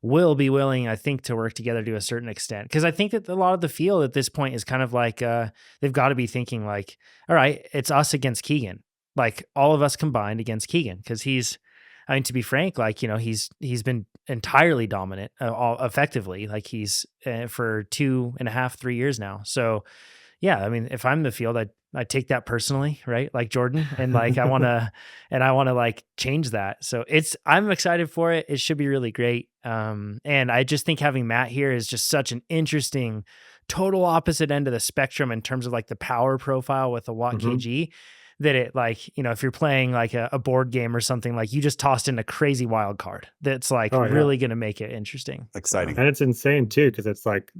will be willing, I think, to work together to a certain extent. Because I think that a lot of the field at this point is kind of like, they've got to be thinking like, all right, it's us against Keegan. Like, all of us combined against Keegan. Because to be frank, like, he's been entirely dominant, effectively, like he's for 2.5, 3 years now. So yeah, I mean, if I'm the field, I take that personally, right? Like Jordan, and like, I want to like change that. So I'm excited for it. It should be really great. And I just think having Matt here is just such an interesting, total opposite end of the spectrum in terms of like the power profile with the watt kg. That it, like, if you're playing like a board game or something, like you just tossed in a crazy wild card that's like really going to make it interesting. Exciting. And it's insane too, because it's like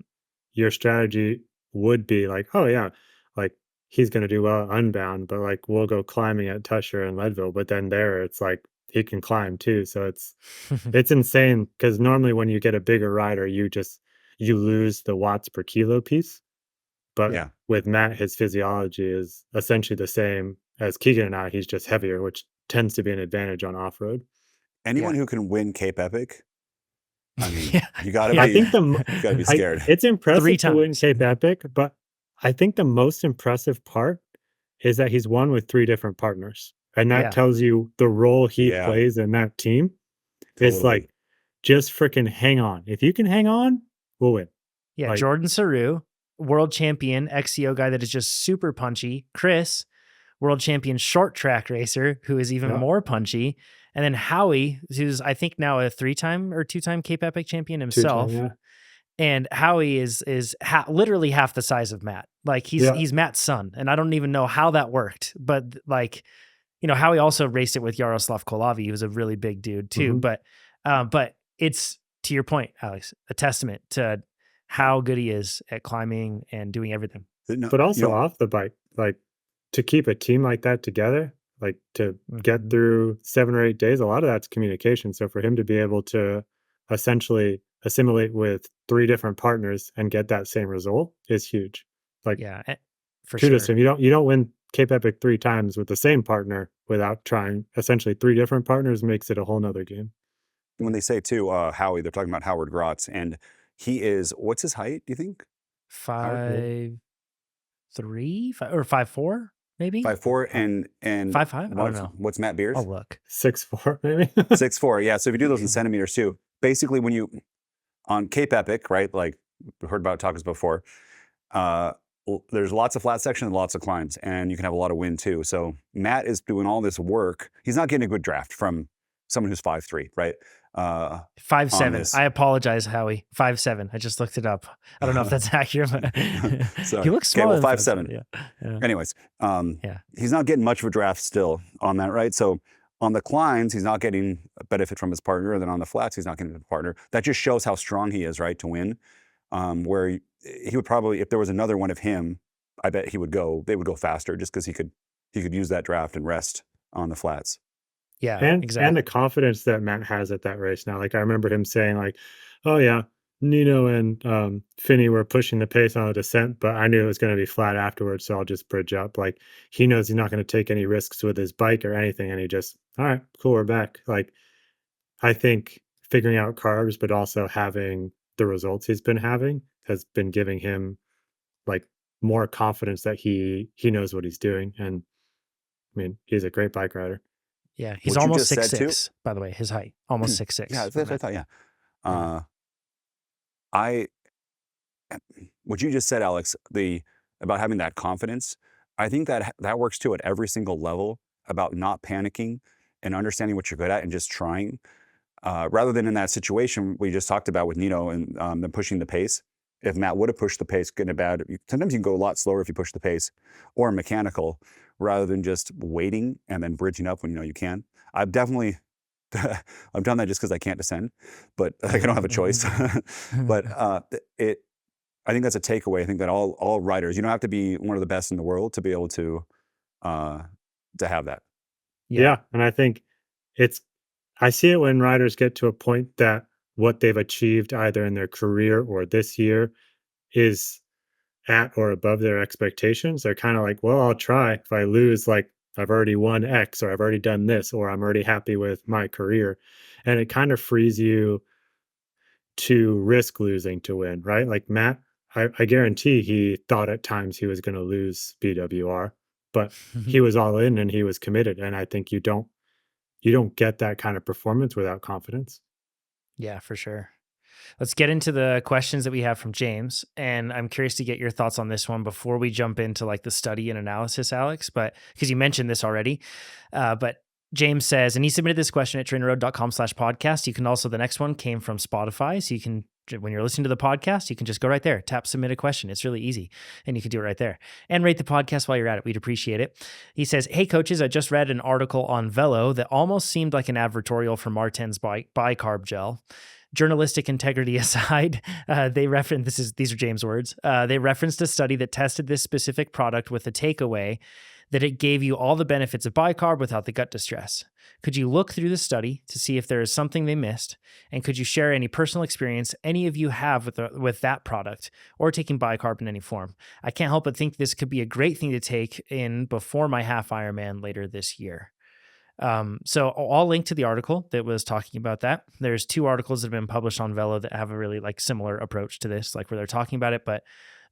your strategy would be like, oh yeah, like he's gonna do well at Unbound, but like we'll go climbing at Tusher and Leadville. But then there it's like he can climb too. So it's insane because normally when you get a bigger rider, you lose the watts per kilo piece. But Yeah. with Matt, his physiology is essentially the same as Keegan and I. He's just heavier, which tends to be an advantage on off road. Anyone Yeah. who can win Cape Epic, I mean, Yeah. you gotta Yeah. I be think you gotta be scared. it's impressive to win times. Cape Epic, but I think the most impressive part is that he's won with 3 different partners, and that Yeah. tells you the role he Yeah, plays in that team is totally. like, just freaking hang on. If you can hang on, we'll win. Yeah. Like, Jordan Saru, world champion, XCO guy that is just super punchy. Chris, world champion short track racer, who is even yeah, more punchy. And then Howie, who's I think now a 3-time or 2-time Cape Epic champion 2-time, himself. yeah. And Howie is literally half the size of Matt. Like Yeah. he's Matt's son, and I don't even know how that worked. But like, Howie also raced it with Yaroslav Kolavi, who was a really big dude too. Mhm. But it's, to your point, Alex, a testament to how good he is at climbing and doing everything. No, But also off the bike, like, to keep a team like that together, like, to get Mhm. through 7 or 8 days, a lot of that's communication. So for him to be able to essentially assimilate with 3 different partners and get that same result is huge. Like, Yeah, for kudos to sure. him. You don't win Cape Epic 3 times with the same partner without trying essentially 3 different partners makes it a whole nother game. when they say too, Howie, they're talking about Howard Grotz, and he is, what's his height, do you think? Yeah. 5'3", or 5'4", maybe 5'4", and 5'5". I don't know. what's Matt Beers? I'll look. 6'4" maybe? 6'4". Yeah. So if you do those in centimeters too, basically when you on Cape Epic, right? Like we heard about talkers before, there's lots of flat section and lots of climbs, and you can have a lot of wind too. So Matt is doing all this work. He's not getting a good draft from someone who's 5'3", right? 5'7". this. I apologize, Howie. 5'7". I just looked it up. I don't know if that's accurate, but Sorry. he looks Okay, smaller well, than 5'7". Yeah. Anyways, Yeah. he's not getting much of a draft still on that, right? So on the climbs, he's not getting a benefit from his partner, and then on the flats, he's not getting a partner. That just shows how strong he is, right, to win. Where he would probably, if there was another one of him, I bet they would go faster just because he could use that draft and rest on the flats. Yeah, And exactly. the confidence that Matt has at that race now. Like, I remember him saying like, "Oh yeah, Nino and Finney were pushing the pace on the descent, but I knew it was going to be flat afterwards, so I'll just bridge up." Like, he knows he's not going to take any risks with his bike or anything, and he just, all right, cool, we're back. Like, I think figuring out carbs, but also having the results he's been having has been giving him like more confidence that he knows what he's doing. And I mean, he's a great bike rider. Yeah, he's What you almost just said too. 6'6", by the way, his height. Almost 6'6". Yeah, that's what I thought. Yeah. Yeah. I what you just said, Alex, about having that confidence, I think that works too at every single level, about not panicking and understanding what you're good at and just trying, rather than in that situation we just talked about with Nino and them pushing the pace. If Matt would have pushed the pace, getting it bad, sometimes you can go a lot slower if you push the pace, or mechanical, rather than just waiting and then bridging up when you know you can. I've definitely I've done that just because I can't descend, but like, I don't have a choice. But I think that's a takeaway. I think that all riders, you don't have to be one of the best in the world to be able to have that. Yeah, and I think it's I see it when riders get to a point that what they've achieved either in their career or this year is at or above their expectations. They're kind of like, well, I'll try. If I lose, like, I've already won X, or I've already done this, or I'm already happy with my career. And it kind of frees you to risk losing to win, right? Like Matt, I guarantee he thought at times he was going to lose BWR, but he was all in and he was committed. And I think you don't get that kind of performance without confidence. Yeah, for sure. Let's get into the questions that we have from James. And I'm curious to get your thoughts on this one before we jump into like the study and analysis, Alex, but because you mentioned this already. But James says, and he submitted this question at trainerroad.com/podcast. You can also, the next one came from Spotify. So you can, when you're listening to the podcast, you can just go right there, tap submit a question. It's really easy. And you can do it right there and rate the podcast while you're at it. We'd appreciate it. He says, hey coaches, I just read an article on Velo that almost seemed like an advertorial for Maurten's bicarb gel. journalistic integrity aside, they reference these are James' words. They referenced a study that tested this specific product with the takeaway that it gave you all the benefits of bicarb without the gut distress. Could you look through the study to see if there is something they missed? And could you share any personal experience any of you have with that product or taking bicarb in any form? I can't help but think this could be a great thing to take in before my half Ironman later this year. So I'll link to the article that was talking about that. There's 2 articles that have been published on Velo that have a really like similar approach to this, like where they're talking about it. But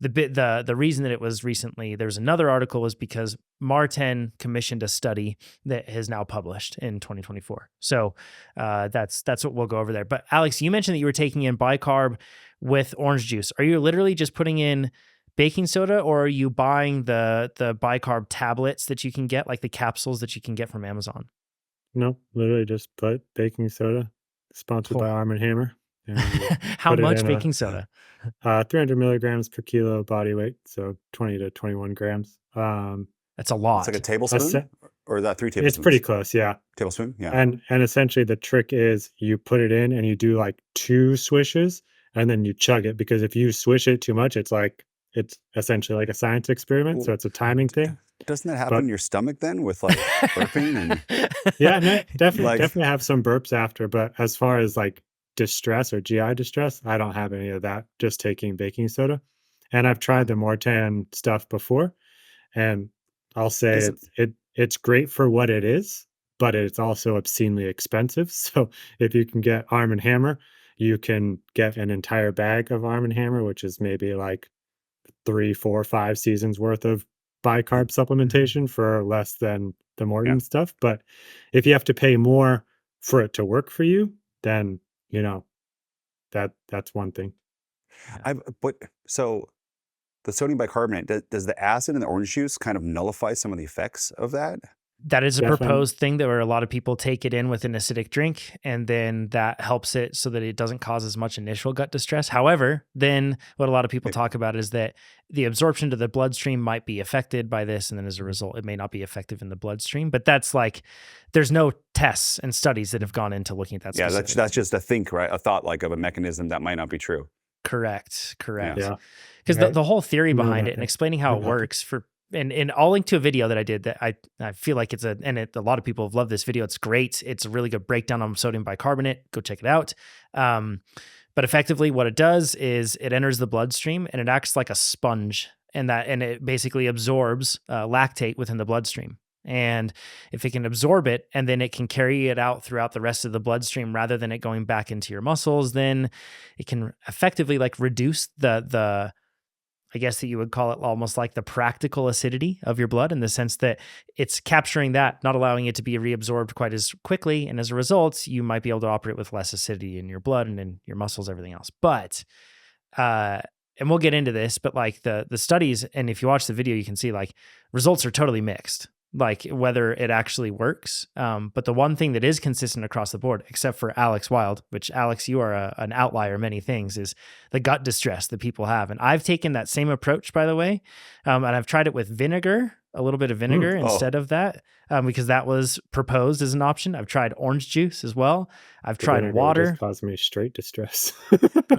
the reason that it was recently, there's another article was because Maurten commissioned a study that is now published in 2024. So that's what we'll go over there. But Alex, you mentioned that you were taking in bicarb with orange juice. Are you literally just putting in baking soda, or are you buying the bicarb tablets that you can get, like the capsules that you can get from Amazon? No, literally just put baking soda, sponsored by Cool. Arm & Hammer. And How put it much in baking soda? 300 milligrams per kilo body weight, so 20 to 21 grams. That's a It's lot. like a tablespoon, or is that 3 tablespoons? It's pretty close, yeah. Tablespoon, yeah. And essentially the trick is you put it in and you do like 2 swishes and then you chug it, because if you swish it too much, it's essentially like a science experiment. Well, So it's a timing thing. Doesn't that happen But in your stomach then with like burping and yeah, no, definitely like? definitely have some burps after. But as far as like distress or GI distress, I don't have any of that. Just taking baking soda. And I've tried the Maurten stuff before, and I'll say Is it, it's great for what it is, but it's also obscenely expensive. So if you can get Arm & Hammer, you can get an entire bag of Arm & Hammer, which is maybe like 3, 4, 5 seasons worth of bicarb supplementation for less than the yeah. Maurten stuff. But if you have to pay more for it to work for you, then that's one thing. So the sodium bicarbonate, does the acid in the orange juice kind of nullify some of the effects of that? That is a Definitely. proposed thing that where a lot of people take it in with an acidic drink, and then that helps it so that it doesn't cause as much initial gut distress. However, then what a lot of people talk about is that the absorption to the bloodstream might be affected by this, and then as a result, it may not be effective in the bloodstream. But that's like, there's no tests and studies that have gone into looking at that. Yeah, that's just a think, right? A thought, like, of a mechanism that might not be true. Correct. Yeah. Because Right. the whole theory No, behind it nothing. and explaining how it Nothing. works and I'll link to a video that I did that I feel like a lot of people have loved this video. It's great. It's a really good breakdown on sodium bicarbonate. Go check it out. But effectively what it does is it enters the bloodstream and it acts like a sponge, and it basically absorbs lactate within the bloodstream. And if it can absorb it and then it can carry it out throughout the rest of the bloodstream rather than it going back into your muscles, then it can effectively like reduce the I guess that you would call it almost like the practical acidity of your blood, in the sense that it's capturing that, not allowing it to be reabsorbed quite as quickly. And as a result, you might be able to operate with less acidity in your blood and in your muscles, everything else. But, and we'll get into this, but like the studies, and if you watch the video, you can see like results are totally mixed, like whether it actually works. But the one thing that is consistent across the board, except for Alex Wild, which Alex, you are an outlier in many things, is the gut distress that people have. And I've taken that same approach, by the way. And I've tried it with vinegar, a little bit of vinegar instead of that, because that was proposed as an option. I've tried orange juice as well. I've tried Vinegar water. just caused me straight distress.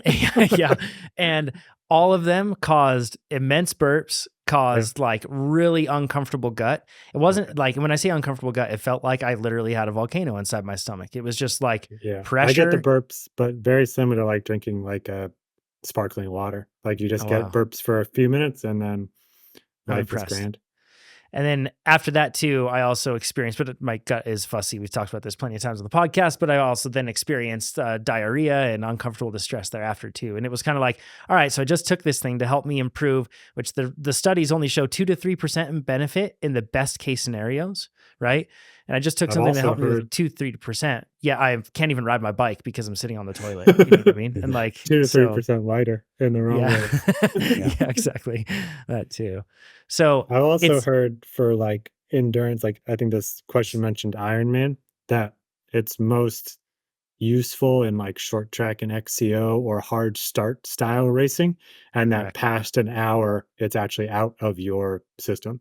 Yeah. And all of them caused immense burps, caused like really uncomfortable gut. It wasn't like, when I say uncomfortable gut, it felt like I literally had a volcano inside my stomach. It was just like Yeah. pressure. I get the burps, but very similar to like drinking like a sparkling water. Like you just Oh, get wow. burps for a few minutes and then I'm life is impressed. grand. And then after that too, I also experienced, but my gut is fussy. We've talked about this plenty of times on the podcast, but I also then experienced diarrhea and uncomfortable distress thereafter too. And it was kind of like, all right, so I just took this thing to help me improve, which the studies only show 2 to 3% benefit in the best case scenarios, right? And I just took I've something to also help me with heard 2-3%. Yeah, I can't even ride my bike because I'm sitting on the toilet. You know what I mean? And like 2 to so- 3% lighter in the wrong way. yeah, exactly. That too. So I also it's- heard for like endurance, like I think this question mentioned Ironman, that it's most useful in like short track and XCO or hard start style racing, and that Correct. past an hour, it's actually out of your system.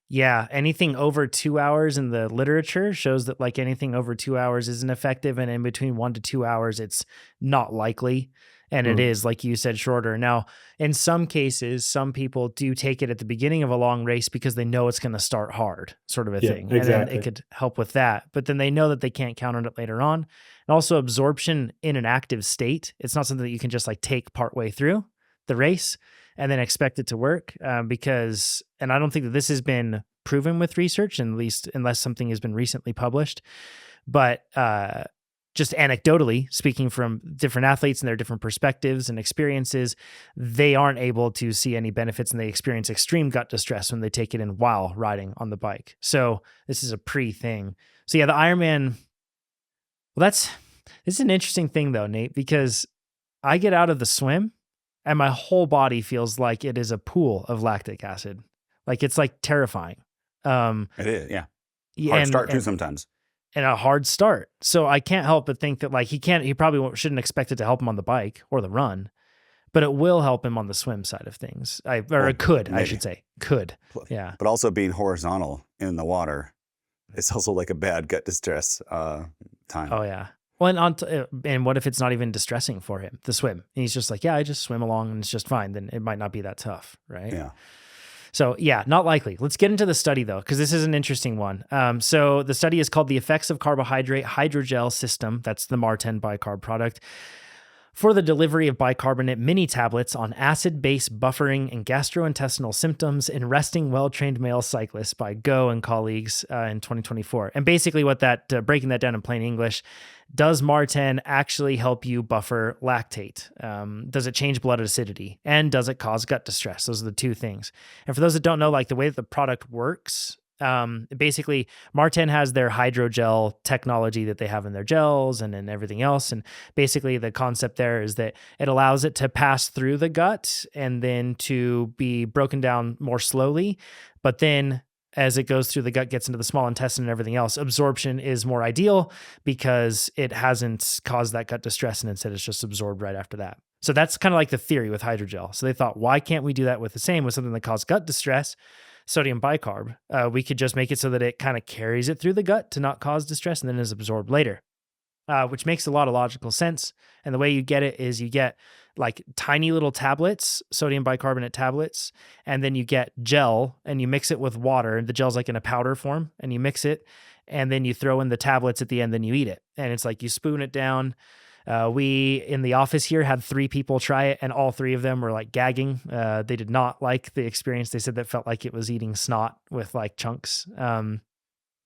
Yeah, anything over 2 hours in the literature shows that like anything over 2 hours isn't effective, and in between 1 to 2 hours, it's not likely. And it Mm. is, like you said, shorter. Now, in some cases, some people do take it at the beginning of a long race because they know it's going to start hard, sort of a Yeah, thing. And then it exactly. could help with that. But then they know that they can't count on it later on. And also absorption in an active state. It's not something that you can just like take partway through the race and then expect it to work, because, and I don't think that this has been proven with research, at least unless something has been recently published, but just anecdotally speaking from different athletes and their different perspectives and experiences, they aren't able to see any benefits, and they experience extreme gut distress when they take it in while riding on the bike. So this is a pre-thing. So yeah, the Ironman, well, this is an interesting thing though, Nate, because I get out of the swim and my whole body feels like it is a pool of lactic acid. Like it's like terrifying. It is, yeah. Yeah, Hard start too sometimes. and a hard start. So I can't help but think that like he probably shouldn't expect it to help him on the bike or the run, but it will help him on the swim side of things. It could, I should say, could. Yeah. But also being horizontal in the water, it's also like a bad gut distress time. Oh yeah. Well, and what if it's not even distressing for him, the swim? And he's just like, yeah, I just swim along and it's just fine. Then it might not be that tough, right? Yeah. So yeah, not likely. Let's get into the study though, because this is an interesting one. So the study is called The Effects of Carbohydrate Hydrogel System. That's the Maurten Bicarb product. For the delivery of bicarbonate mini tablets on acid-base buffering and gastrointestinal symptoms in resting well-trained male cyclists by Go and colleagues in 2024. And basically what that, breaking that down in plain English, does Maurten actually help you buffer lactate? Does it change blood acidity? And does it cause gut distress? Those are the two things. And for those that don't know, like the way that the product works, basically Maurten has their hydrogel technology that they have in their gels and in everything else. And basically the concept there is that it allows it to pass through the gut and then to be broken down more slowly. But then as it goes through the gut, gets into the small intestine and everything else, absorption is more ideal because it hasn't caused that gut distress, and instead it's just absorbed right after that. So that's kind of like the theory with hydrogel. So they thought, why can't we do that with something that caused gut distress? Sodium bicarb, we could just make it so that it kind of carries it through the gut to not cause distress and then is absorbed later, which makes a lot of logical sense. And the way you get it is you get like tiny little tablets, sodium bicarbonate tablets, and then you get gel and you mix it with water. The gel's like in a powder form, and you mix it and then you throw in the tablets at the end, then you eat it. And it's like you spoon it down. We in the office here had 3 people try it, and all 3 of them were like gagging. They did not like the experience. They said that felt like it was eating snot with like chunks.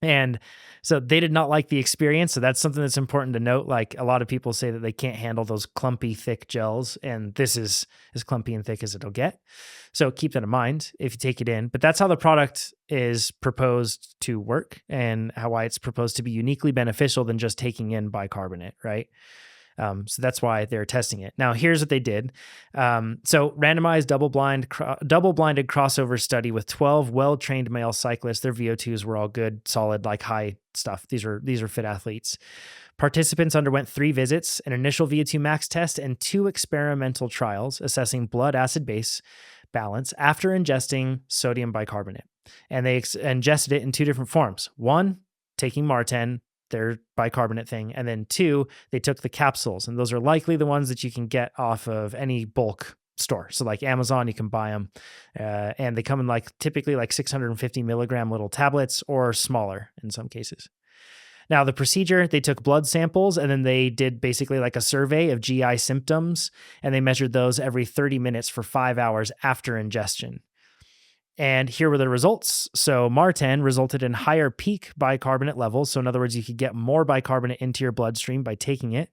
And so they did not like the experience. So that's something that's important to note. Like a lot of people say that they can't handle those clumpy, thick gels, and this is as clumpy and thick as it'll get. So keep that in mind if you take it in. But that's how the product is proposed to work, and why it's proposed to be uniquely beneficial than just taking in bicarbonate, right? So that's why they're testing it. Now, here's what they did. So randomized double-blinded crossover study with 12 well-trained male cyclists. Their VO2s were all good, solid, like high stuff. These are fit athletes. Participants underwent 3 visits, an initial VO2 max test, and 2 experimental trials assessing blood acid-base balance after ingesting sodium bicarbonate. And they ingested it in 2 different forms. 1, taking Maurten, their bicarbonate thing. And then 2, they took the capsules, and those are likely the ones that you can get off of any bulk store. So like Amazon, you can buy them, and they come in like typically like 650 milligram little tablets or smaller in some cases. Now the procedure, they took blood samples and then they did basically like a survey of GI symptoms, and they measured those every 30 minutes for 5 hours after ingestion. And here were the results. So Maurten resulted in higher peak bicarbonate levels. So in other words, you could get more bicarbonate into your bloodstream by taking it.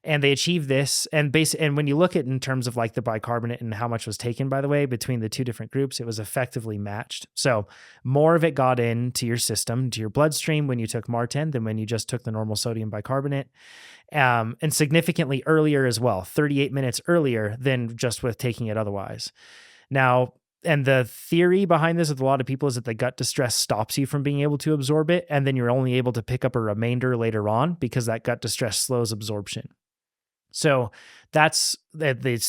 And they achieved this. And when you look at in terms of like the bicarbonate and how much was taken, by the way, between the 2 different groups, it was effectively matched. So more of it got into your system, to your bloodstream when you took Maurten than when you just took the normal sodium bicarbonate. And significantly earlier as well, 38 minutes earlier than just with taking it otherwise. Now, and the theory behind this with a lot of people is that the gut distress stops you from being able to absorb it, and then you're only able to pick up a remainder later on because that gut distress slows absorption. So that's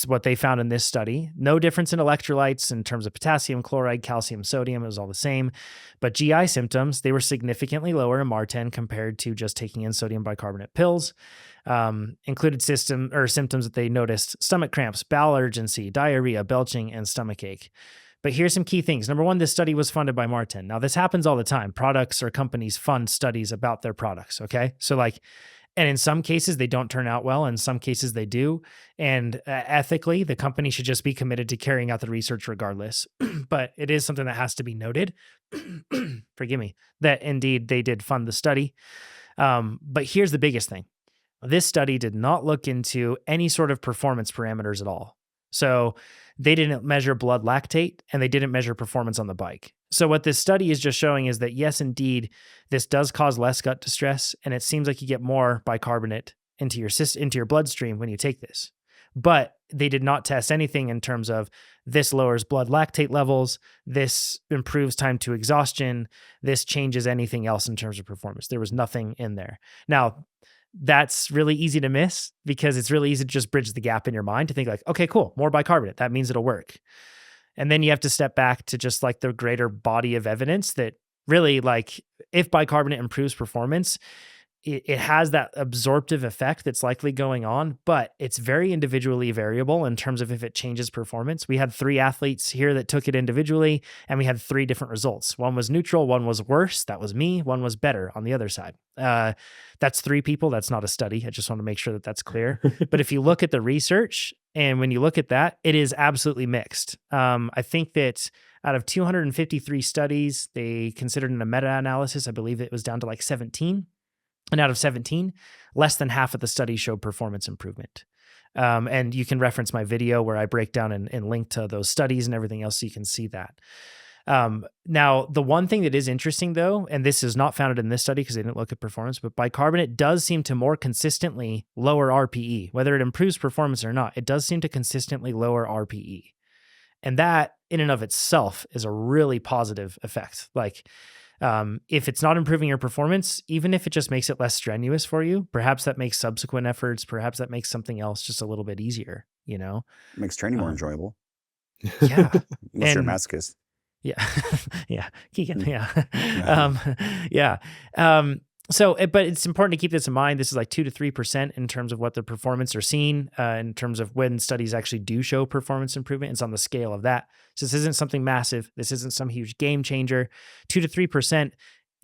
what they found in this study. No difference in electrolytes in terms of potassium, chloride, calcium, sodium. It was all the same. But GI symptoms, they were significantly lower in Maurten compared to just taking in sodium bicarbonate pills. Included symptoms that they noticed: stomach cramps, bowel urgency, diarrhea, belching, and stomach ache. But here's some key things. Number one, this study was funded by Maurten. Now, this happens all the time. Products or companies fund studies about their products, okay? So like, and in some cases, they don't turn out well. In some cases, they do. And ethically, the company should just be committed to carrying out the research regardless. But it is something that has to be noted, forgive me, that indeed they did fund the study. But here's the biggest thing. This study did not look into any sort of performance parameters at all. So they didn't measure blood lactate and they didn't measure performance on the bike. So what this study is just showing is that yes, indeed, this does cause less gut distress, and it seems like you get more bicarbonate into your bloodstream when you take this. But they did not test anything in terms of this lowers blood lactate levels, this improves time to exhaustion, this changes anything else in terms of performance. There was nothing in there. Now, that's really easy to miss because it's really easy to just bridge the gap in your mind to think like, okay, cool, more bicarbonate. That means it'll work. And then you have to step back to just like the greater body of evidence that really, like, if bicarbonate improves performance, it has that absorptive effect that's likely going on, but it's very individually variable in terms of if it changes performance. We had 3 athletes here that took it individually, and we had 3 different results. One was neutral, one was worse, that was me, one was better on the other side. That's 3 people. That's not a study. I just want to make sure that that's clear. But if you look at the research, and when you look at that, it is absolutely mixed. I think that out of 253 studies, they considered in a meta-analysis, I believe it was down to like 17. And out of 17, less than half of the studies showed performance improvement. And you can reference my video where I break down and link to those studies and everything else so you can see that. Now, the one thing that is interesting though, and this is not founded in this study because they didn't look at performance, but bicarbonate does seem to more consistently lower RPE. Whether it improves performance or not, it does seem to consistently lower RPE. And that in and of itself is a really positive effect. Like, if it's not improving your performance, even if it just makes it less strenuous for you, perhaps that makes subsequent efforts, perhaps that makes something else just a little bit easier, you know? It makes training more enjoyable. Yeah. Unless you're a masochist. Yeah. Yeah. Keegan. Yeah. But it's important to keep this in mind. This is like 2 to 3% in terms of what the performance are seen, in terms of when studies actually do show performance improvement. It's on the scale of that. So this isn't something massive. This isn't some huge game changer. 2 to 3%,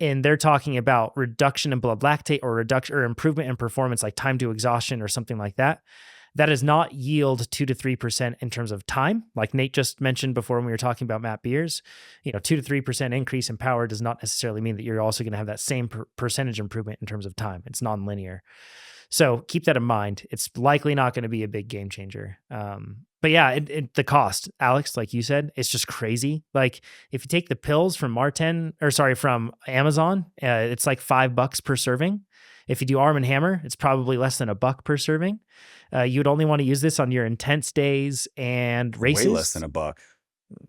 and they're talking about reduction in blood lactate or improvement in performance, like time to exhaustion or something like that. That does not yield 2 to 3% in terms of time. Like Nate just mentioned before when we were talking about Matt Beers, 2 to 3% increase in power does not necessarily mean that you're also going to have that same percentage improvement in terms of time. It's nonlinear. So keep that in mind. It's likely not going to be a big game changer. But yeah, the cost, Alex, like you said, it's just crazy. Like if you take the pills from from Amazon, it's like $5 per serving. If you do Arm & Hammer, it's probably less than $1 per serving. You'd only want to use this on your intense days and races. Way less than $1.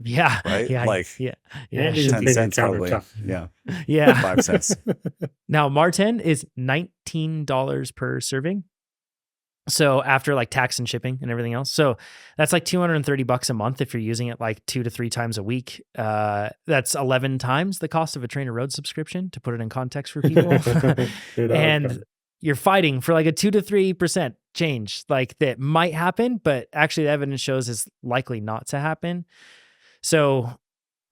Yeah. Right? Yeah. Like, yeah. 10 cents probably. Yeah. Yeah. 5 cents. Now, Maurten is $19 per serving. So after like tax and shipping and everything else. So that's like $230 a month if you're using it like 2 to 3 times a week. That's 11 times the cost of a TrainerRoad subscription, to put it in context for people. And you're fighting for like a 2 to 3% change. Like that might happen, but actually the evidence shows it's likely not to happen. So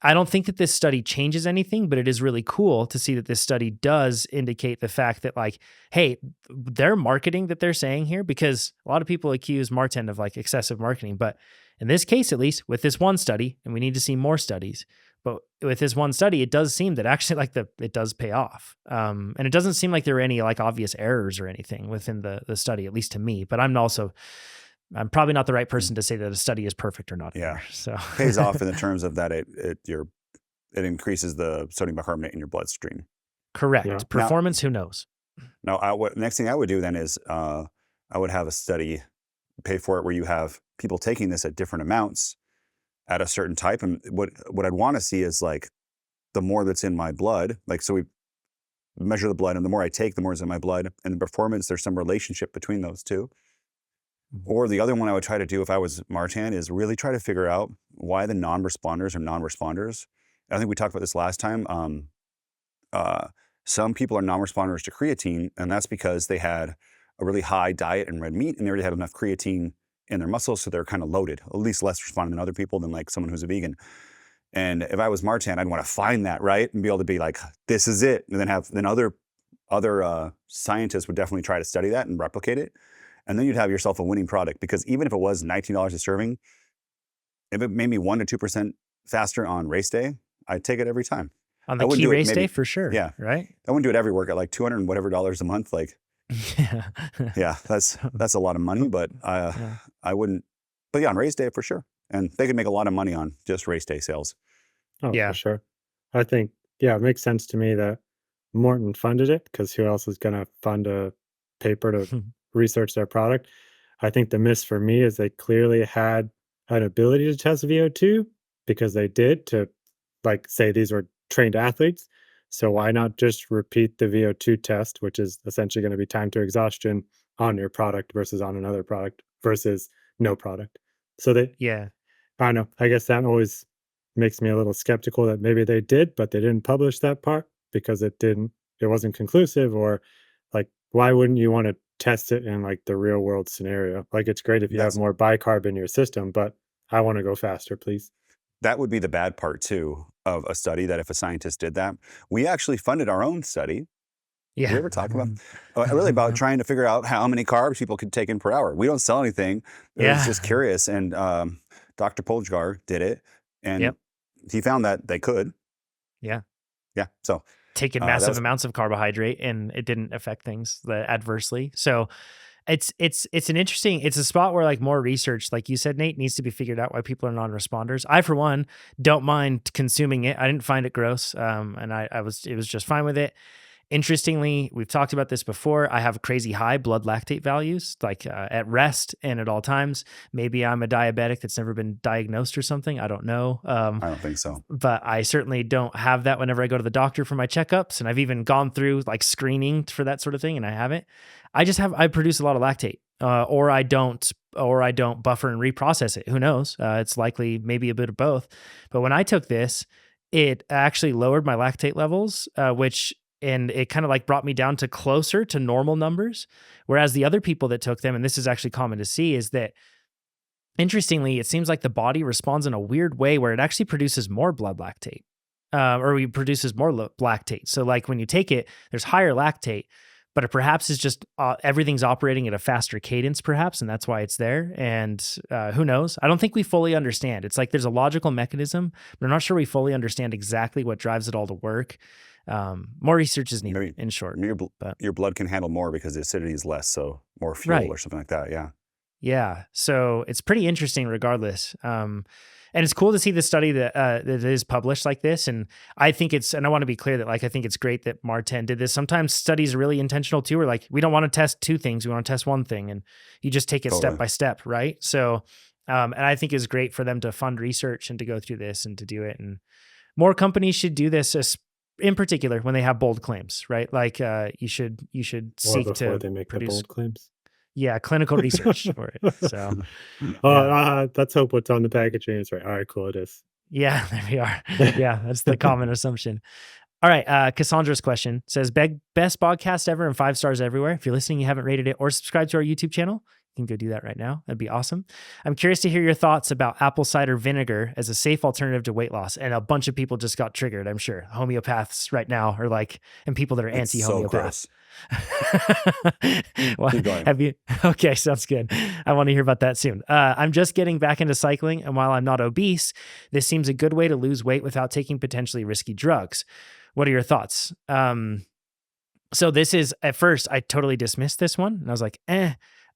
I don't think that this study changes anything, but it is really cool to see that this study does indicate the fact that like, hey, their marketing that they're saying here, because a lot of people accuse Maurten of like excessive marketing, but in this case, at least with this one study, and we need to see more studies, but with this one study, it does seem that actually like it does pay off. And it doesn't seem like there are any like obvious errors or anything within the study, at least to me, but I'm probably not the right person to say that a study is perfect or not. Yeah. So pays off in the terms of that it increases the sodium bicarbonate in your bloodstream. Correct. Yeah. Performance, who knows? Now, next thing I would do then is I would have a study pay for it where you have people taking this at different amounts at a certain type. And what I'd want to see is like the more that's in my blood, like, so we measure the blood and the more I take, the more is in my blood, and the performance, there's some relationship between those two. Or the other one I would try to do if I was Maurten is really try to figure out why the non-responders are non-responders. I think we talked about this last time. Some people are non-responders to creatine, and that's because they had a really high diet in red meat and they already had enough creatine in their muscles, so they're kind of loaded, at least less responding than other people than like someone who's a vegan. And if I was Maurten, I'd want to find that, right? And be able to be like, this is it. And then other scientists would definitely try to study that and replicate it. And then you'd have yourself a winning product, because even if it was $19 a serving, if it made me 1% to 2% faster on race day, I'd take it every time. On the key race day, for sure. Yeah. Right? I wouldn't do it every work at like $200 and whatever a month. Like, yeah, that's a lot of money, but I wouldn't. But yeah, on race day for sure. And they could make a lot of money on just race day sales. Oh, Yeah. for sure. I think, it makes sense to me that Maurten funded it, because who else is going to fund a paper to research their product? I think the miss for me is they clearly had an ability to test VO2, because they did, to like say these were trained athletes. So why not just repeat the VO2 test, which is essentially going to be time to exhaustion on your product versus on another product versus no product. So they, Yeah. I don't know. I guess that always makes me a little skeptical that maybe they did, but they didn't publish that part because it wasn't conclusive, or like, why wouldn't you want to test it in like the real world scenario? Like, it's great if you have more bicarb in your system, but I want to go faster, please. That would be the bad part too of a study, that if a scientist did that. We actually funded our own study. Yeah. Did we ever talk about really about trying to figure out how many carbs people could take in per hour? We don't sell anything. It was just curious. And Dr. Polgar did it, and he found that they could. Yeah. Yeah. So taking massive amounts of carbohydrate, and it didn't affect things adversely. So it's an interesting, it's a spot where like more research, like you said, Nate, needs to be figured out why people are non-responders. I, for one, don't mind consuming it. I didn't find it gross. And it was just fine with it. Interestingly, we've talked about this before. I have crazy high blood lactate values, like at rest and at all times. Maybe I'm a diabetic that's never been diagnosed or something. I don't know. I don't think so. But I certainly don't have that whenever I go to the doctor for my checkups. And I've even gone through like screening for that sort of thing, and I haven't. I produce a lot of lactate, or I don't buffer and reprocess it. Who knows? It's likely maybe a bit of both. But when I took this, it actually lowered my lactate levels, and it kind of like brought me down to closer to normal numbers. Whereas the other people that took them, and this is actually common to see, is that interestingly, it seems like the body responds in a weird way where it actually produces more blood lactate, or it produces more lactate. So like when you take it, there's higher lactate, but it perhaps is just everything's operating at a faster cadence perhaps, and that's why it's there. And who knows? I don't think we fully understand. It's like there's a logical mechanism, but I'm not sure we fully understand exactly what drives it all to work. More research is needed, in short. Your blood can handle more because the acidity is less, so more fuel or something like that. Yeah. Yeah. So it's pretty interesting regardless. And it's cool to see the study that is published like this. And I think and I want to be clear that like, I think it's great that Maurten did this. Sometimes studies are really intentional too, or like, we don't want to test two things. We want to test one thing, and you just take it step by step. Right. So, and I think it's great for them to fund research and to go through this and to do it. And more companies should do this, in particular when they have bold claims, right? Like you should seek to they make produce the bold claims. Yeah, clinical research for it. So, let's hope what's on the packaging is right. All right, cool, it is. Yeah, there we are. Yeah, that's the common assumption. All right, Cassandra's question says, best podcast ever and 5 stars everywhere. If you're listening, you haven't rated it or subscribed to our YouTube channel, you can go do that right now. That'd be awesome. I'm curious to hear your thoughts about apple cider vinegar as a safe alternative to weight loss. And a bunch of people just got triggered, I'm sure. Homeopaths right now are like, and people that are anti-homeopaths. Well, keep going. Okay, sounds good. I want to hear about that soon. I'm just getting back into cycling, and while I'm not obese, this seems a good way to lose weight without taking potentially risky drugs. What are your thoughts? So this is, at first, I totally dismissed this one, and I was like,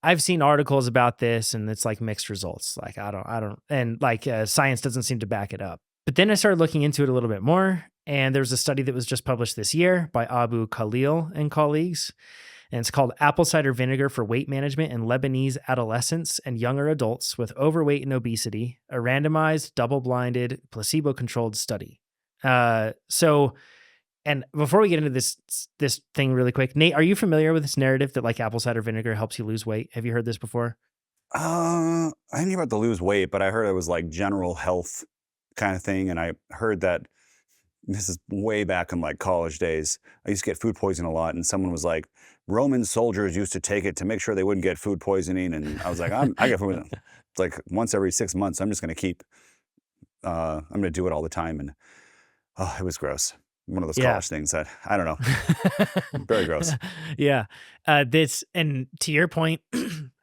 I've seen articles about this, and it's like mixed results. Like, I don't, and like science doesn't seem to back it up. But then I started looking into it a little bit more, and there was a study that was just published this year by Abu Khalil and colleagues, and it's called Apple Cider Vinegar for Weight Management in Lebanese Adolescents and Younger Adults with Overweight and Obesity, a randomized, double-blinded, placebo-controlled study. And before we get into this thing really quick, Nate, are you familiar with this narrative that like apple cider vinegar helps you lose weight? Have you heard this before? I knew about the lose weight, but I heard it was like general health kind of thing. And I heard that this is way back in like college days. I used to get food poisoning a lot, and someone was like, Roman soldiers used to take it to make sure they wouldn't get food poisoning. And I was like, I get food. It's like once every 6 months. I'm just going to keep. I'm going to do it all the time, and oh, it was gross. One of those Yeah. college things that I don't know. Very gross. Yeah. This, and to your point,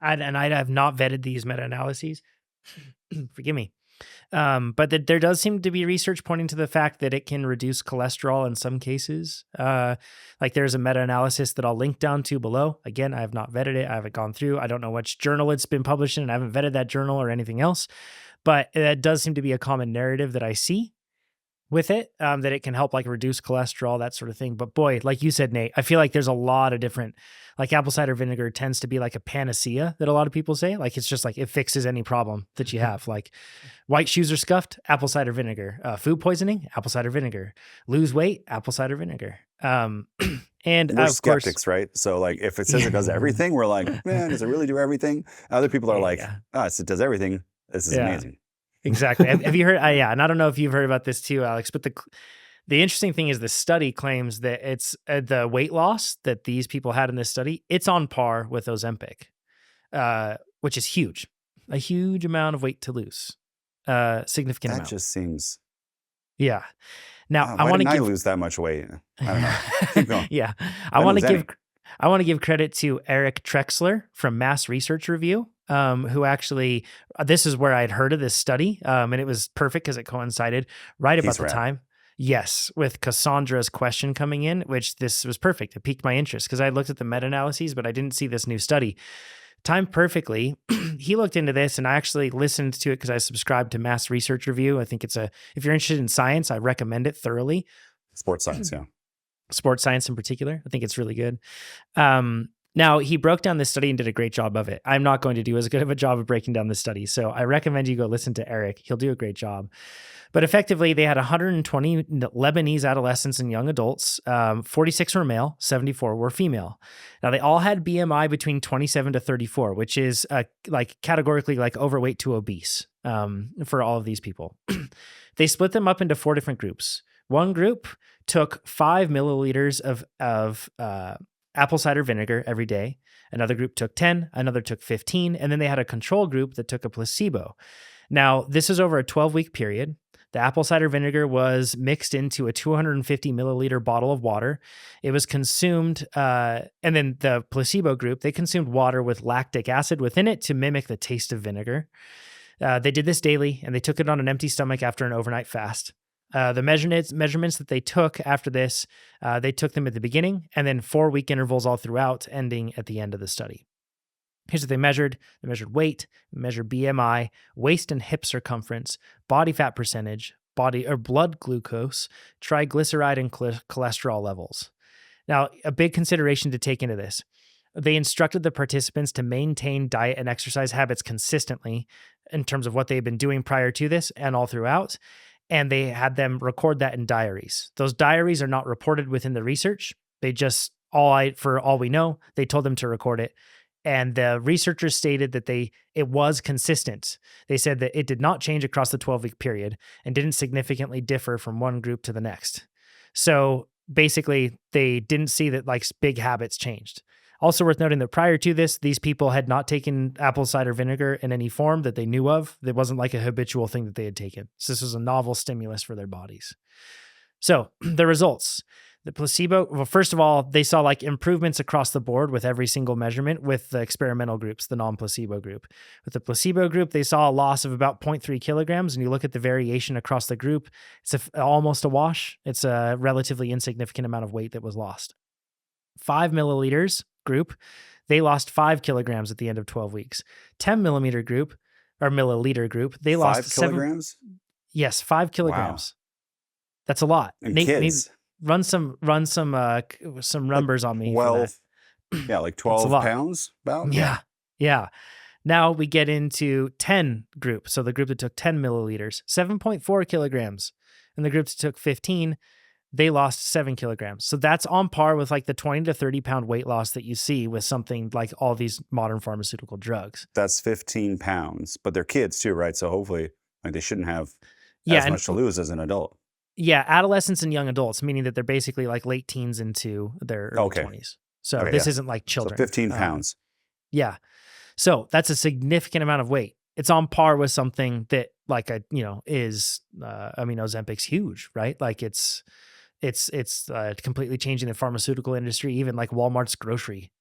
I have not vetted these meta-analyses. Forgive me. But there does seem to be research pointing to the fact that it can reduce cholesterol in some cases. Like there's a meta-analysis that I'll link down to below. Again, I have not vetted it. I haven't gone through. I don't know which journal it's been published in, and I haven't vetted that journal or anything else. But that does seem to be a common narrative that I see with it, that it can help like reduce cholesterol, that sort of thing. But boy, like you said, Nate, I feel like there's a lot of different, like apple cider vinegar tends to be like a panacea that a lot of people say. Like it's just like it fixes any problem that you have. Like white shoes are scuffed, apple cider vinegar. Food poisoning, apple cider vinegar. Lose weight, apple cider vinegar. And We're of skeptics, course, right? So like if it says it does everything, we're like, man, does it really do everything? Other people are like, yeah, it does everything. This is yeah, amazing. exactly. Have you heard? Yeah, and I don't know if you've heard about this too, Alex. But the interesting thing is the study claims that it's the weight loss that these people had in this study. It's on par with Ozempic, which is huge, a huge amount of weight to lose, significant That amount. just seems. Yeah. Now Why I want to didn't I give lose that much weight? I don't know. Keep going. yeah, I I want lose to any. give credit to Eric Trexler from Mass Research Review, who actually, this is where I'd heard of this study, and it was perfect because it coincided right about He's the rad. time. Yes, with Cassandra's question coming in, which this was perfect. It piqued my interest because I looked at the meta-analyses, but I didn't see this new study. Timed perfectly. He looked into this, and I actually listened to it because I subscribed to Mass Research Review. I think if you're interested in science, I recommend it thoroughly. Sports science, yeah. Sports science in particular. I think it's really good. Now, he broke down this study and did a great job of it. I'm not going to do as good of a job of breaking down this study, so I recommend you go listen to Eric. He'll do a great job. But effectively, they had 120 Lebanese adolescents and young adults. 46 were male, 74 were female. Now, they all had BMI between 27 to 34, which is like categorically like overweight to obese for all of these people. They split them up into 4 different groups. One group took 5 milliliters of apple cider vinegar every day. Another group took 10, another took 15, and then they had a control group that took a placebo. Now, this is over a 12-week period. The apple cider vinegar was mixed into a 250 milliliter bottle of water. It was consumed, and then the placebo group, they consumed water with lactic acid within it to mimic the taste of vinegar. They did this daily, and they took it on an empty stomach after an overnight fast. The measurements that they took after this, they took them at the beginning and then 4-week intervals all throughout, ending at the end of the study. Here's what they measured. They measured weight, measured BMI, waist and hip circumference, body fat percentage, blood glucose, triglyceride and cholesterol levels. Now, a big consideration to take into this. They instructed the participants to maintain diet and exercise habits consistently in terms of what they've been doing prior to this and all throughout. And they had them record that in diaries. Those diaries are not reported within the research. They just, for all we know, they told them to record it. And the researchers stated that it was consistent. They said that it did not change across the 12-week period and didn't significantly differ from one group to the next. So basically, they didn't see that like big habits changed. Also worth noting that prior to this, these people had not taken apple cider vinegar in any form that they knew of. It wasn't like a habitual thing that they had taken. So this was a novel stimulus for their bodies. So the results. The placebo, well, first of all, they saw like improvements across the board with every single measurement with the experimental groups, the non-placebo group. With the placebo group, they saw a loss of about 0.3 kilograms. And you look at the variation across the group, it's almost a wash. It's a relatively insignificant amount of weight that was lost. 5 milliliters group, they lost 5 kilograms at the end of 12 weeks. 10 milliliter group, they lost 5 kilograms? Yes, 5 kilograms. Wow. That's a lot. And kids. Run some numbers on me. 12, yeah, like 12 pounds about? Yeah. Now we get into 10 group. So the group that took 10 milliliters, 7.4 kilograms. And the group that took 15, they lost 7 kilograms. So that's on par with like the 20 to 30 pound weight loss that you see with something like all these modern pharmaceutical drugs. That's 15 pounds, but they're kids too, right? So hopefully like they shouldn't have Yeah. as And much to lose as an adult. yeah, adolescents and young adults, meaning that they're basically like late teens into their early Okay. 20s. So Okay, this yeah. isn't like children. So 15 pounds. Yeah. So that's a significant amount of weight. It's on par with something that like is I mean, Ozempic's huge, right? Like it's completely changing the pharmaceutical industry. Even like Walmart's grocery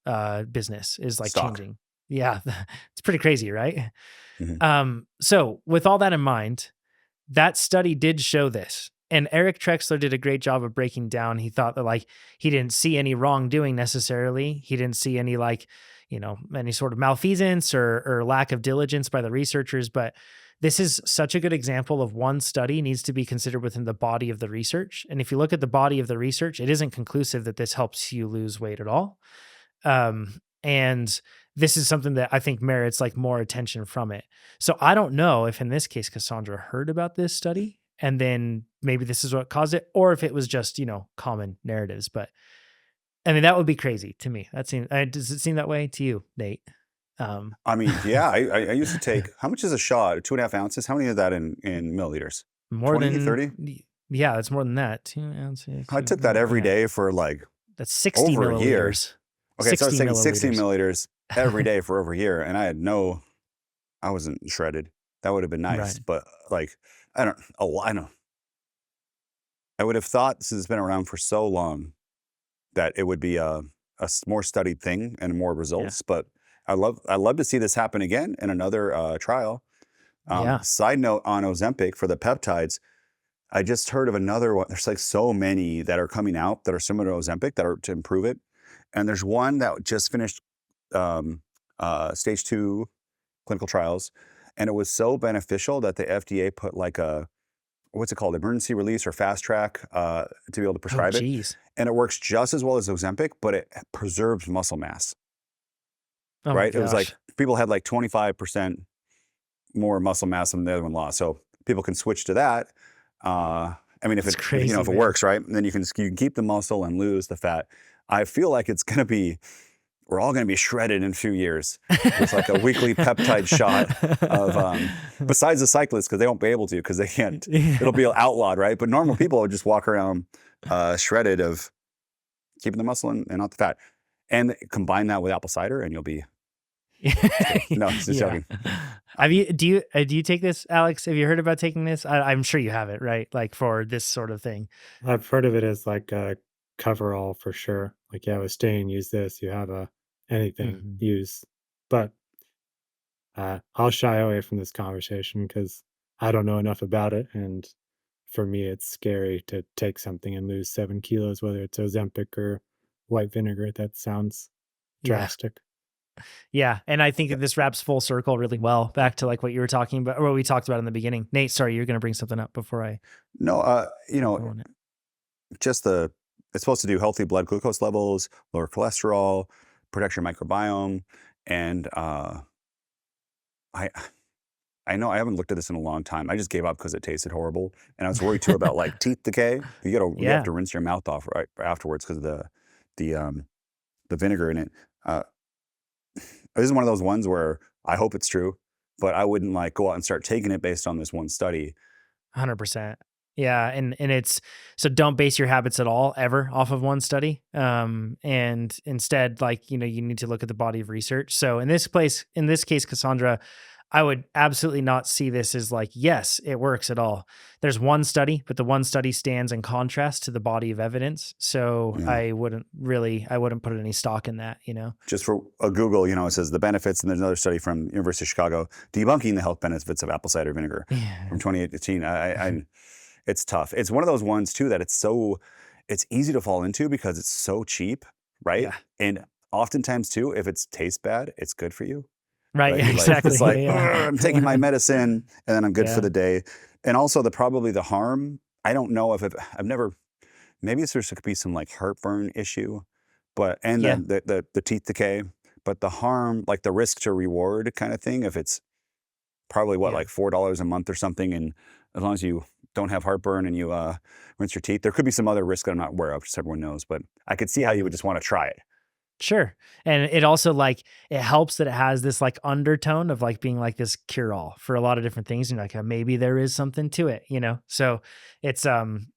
business is like Stock. changing. Yeah. It's pretty crazy, right? Mhm. So with all that in mind, that study did show this. And Eric Trexler did a great job of breaking down. He thought that like he didn't see any wrongdoing necessarily. He didn't see any like, any sort of malfeasance or lack of diligence by the researchers. But this is such a good example of one study needs to be considered within the body of the research. And if you look at the body of the research, it isn't conclusive that this helps you lose weight at all. And this is something that I think merits like more attention from it. So I don't know if in this case, Cassandra heard about this study and then maybe this is what caused it, or if it was just, common narratives. But I mean, that would be crazy to me. Does it seem that way to you, Nate? I mean, yeah, I used to take, how much is a shot? 2.5 ounces? How many of that in milliliters? More 20, than 30? Yeah, that's more than that. 2 ounces. I took that every day for like That's 60 over a year. milliliters. Okay, so I was taking 60 milliliters. milliliters every day for over a year, and I wasn't shredded. That would have been nice, Right. but like, I don't. I would have thought, since it's been around for so long, that it would be a more studied thing and more results. But I love to see this happen again in another trial. Yeah. Side note on Ozempic for the peptides, I just heard of another one. There's like so many that are coming out that are similar to Ozempic that are to improve it. And there's one that just finished stage 2 clinical trials. And it was so beneficial that the FDA put like what's it called? Emergency release or fast track to be able to prescribe it. Geez. And it works just as well as Ozempic, but it preserves muscle mass. Oh Right? My It was like gosh. people had like 25% more muscle mass than the other one lost. So people can switch to that. I mean, if That's it crazy, if it man. works, right? And then you can keep the muscle and lose the fat. I feel like we're all going to be shredded in a few years. It's like a weekly peptide shot of, besides the cyclists, because they won't be able to, because they can't, it'll be outlawed, right? But normal people would just walk around shredded of keeping the muscle and not the fat. And combine that with apple cider and you'll be, no, just joking. Do you take this, Alex? Have you heard about taking this? I'm sure you haven't, right? Like for this sort of thing. I've heard of it as like a coverall for sure. Like, yeah, with stain, use this. You have anything, Mhm. use. But I'll shy away from this conversation because I don't know enough about it. And for me, it's scary to take something and lose 7 kilos, whether it's Ozempic or white vinegar. That sounds Yeah. drastic. Yeah. And I think that this wraps full circle really well back to like what you were talking about or what we talked about in the beginning. Nate, sorry, you're going to bring something up before I No, go on it. just it's supposed to do healthy blood glucose levels, lower cholesterol, protect your microbiome. And I know I haven't looked at this in a long time. I just gave up because it tasted horrible. And I was worried too about like teeth decay. You Yeah. have to rinse your mouth off right afterwards because of the vinegar in it. This is one of those ones where I hope it's true, but I wouldn't like go out and start taking it based on this one study. 100%. Yeah. And so don't base your habits at all ever off of one study. And instead, like, you need to look at the body of research. So in this case, Cassandra, I would absolutely not see this as like, yes, it works at all. There's one study, but the one study stands in contrast to the body of evidence. So Yeah. I wouldn't put any stock in that, Just for a Google, it says the benefits, and there's another study from University of Chicago debunking the health benefits of apple cider vinegar from 2018. It's tough. It's one of those ones too that it's easy to fall into because it's so cheap, right? Yeah. And oftentimes too, if it tastes bad, it's good for you. Right. Right? Exactly. It's like, Yeah. I'm taking my medicine and then I'm good Yeah. for the day. And also probably the harm, I don't know if maybe there could be some like heartburn issue, but, and Yeah. the teeth decay, but the harm, like the risk to reward kind of thing, if it's probably Yeah. like $4 a month or something. And as long as you don't have heartburn and you rinse your teeth. There could be some other risk that I'm not aware of, just everyone knows, but I could see how you would just want to try it. Sure. And it also like, it helps that it has this like undertone of like being like this cure all for a lot of different things. And like, maybe there is something to it, you know? So it's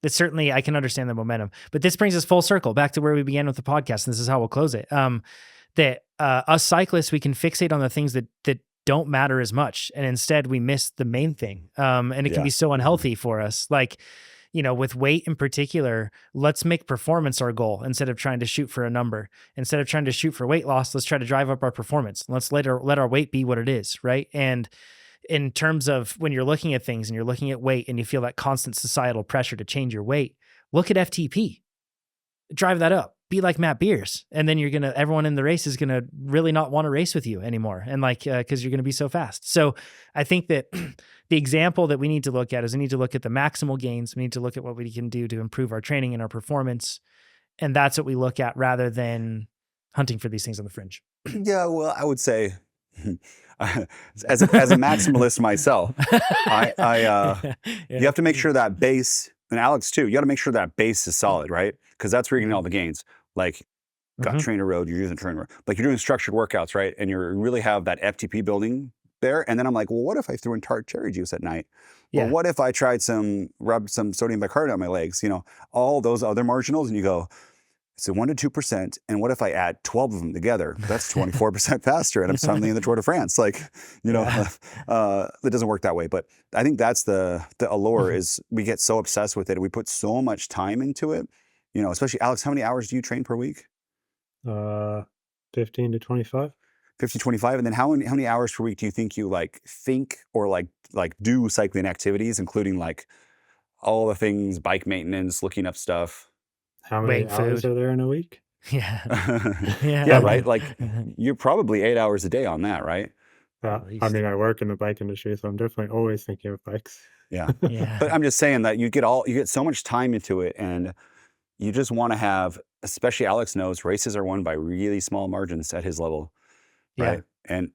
certainly, I can understand the momentum, but this brings us full circle back to where we began with the podcast. And this is how we'll close it. That us cyclists, we can fixate on the things that don't matter as much. And instead we miss the main thing. And it can be so unhealthy for us. Like, you know, with weight in particular, let's make performance our goal instead of trying to shoot for a number. Instead of trying to shoot for weight loss, let's try to drive up our performance. Let's let our weight be what it is, right? And in terms of when you're looking at things and you're looking at weight and you feel that constant societal pressure to change your weight, look at FTP. Drive that up. Be like Matt Beers. And then everyone in the race is going to really not want to race with you anymore. And like, cause you're going to be so fast. So I think that the example that we need to look at is we need to look at the maximal gains. We need to look at what we can do to improve our training and our performance. And that's what we look at rather than hunting for these things on the fringe. Yeah. Well, I would say as a maximalist myself, you have to make sure that base, and Alex too, you got to make sure that base is solid, right? Because that's where you're getting all the gains. Like, got TrainerRoad, you're using TrainerRoad. Like, you're doing structured workouts, right? And you really have that FTP building there. And then I'm like, well, what if I threw in tart cherry juice at night? Yeah. Well, what if I tried rub some sodium bicarbonate on my legs? You know, all those other marginals. And you go, so 1% to 2%. And what if I add 12 of them together? That's 24% faster. And I'm suddenly in the Tour de France. Like, you know, it doesn't work that way. But I think that's the allure is we get so obsessed with it. And we put so much time into it. You know, especially Alex, how many hours do you train per week? 15 to 25. 50, 25. And then how many hours per week do you think you think or do cycling activities, including like all the things, bike maintenance, looking up stuff? How many hours are there in a week? Yeah. Yeah, right? Like you're probably 8 hours a day on that, right? I mean, I work in the bike industry, so I'm definitely always thinking of bikes. Yeah. But I'm just saying that you get so much time into it, and you just want to have, especially Alex knows, races are won by really small margins at his level, right? Yeah. And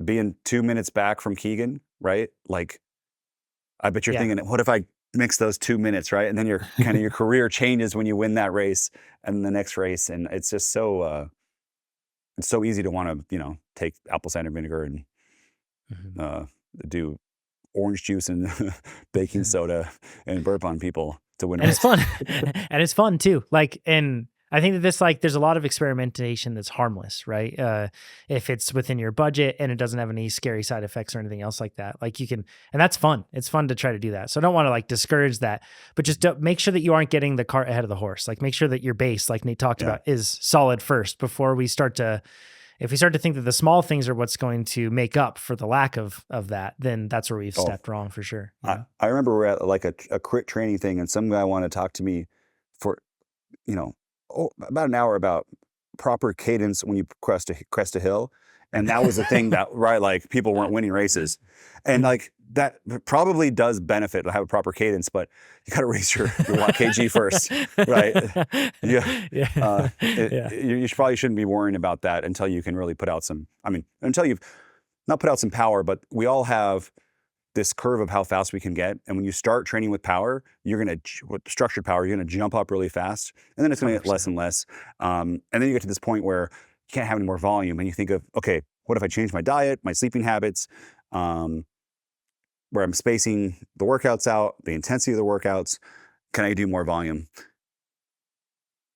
being 2 minutes back from Keegan, right? Like, I bet you're thinking, what if I mix those 2 minutes, right? And then your your career changes when you win that race and the next race, and it's just so it's so easy to want to take apple cider vinegar and do orange juice and baking soda and burp on people to win. And it's fun. And it's fun too. Like, and I think that this, there's a lot of experimentation that's harmless, right? If it's within your budget and it doesn't have any scary side effects or anything else like that, like you can, and that's fun. It's fun to try to do that. So I don't want to discourage that, but just make sure that you aren't getting the cart ahead of the horse. Like, make sure that your base, like Nate talked about, is solid first before we start to, if we start to think that the small things are what's going to make up for the lack of that, then that's where we've stepped wrong for sure. I remember we're at a crit training thing, and some guy wanted to talk to me for, about an hour about proper cadence when you crest a hill. And that was the thing that, right, like people weren't winning races. And like that probably does benefit to have a proper cadence, but you got to raise your 1 kg first, right? You probably shouldn't be worrying about that until you can really put out until you've not put out some power, but we all have this curve of how fast we can get. And when you start training with power, with structured power, you're going to jump up really fast, and then it's going to get less and less. And then you get to this point where you can't have any more volume, and you think of, okay, what if I change my diet, my sleeping habits, where I'm spacing the workouts out, the intensity of the workouts, can I do more volume?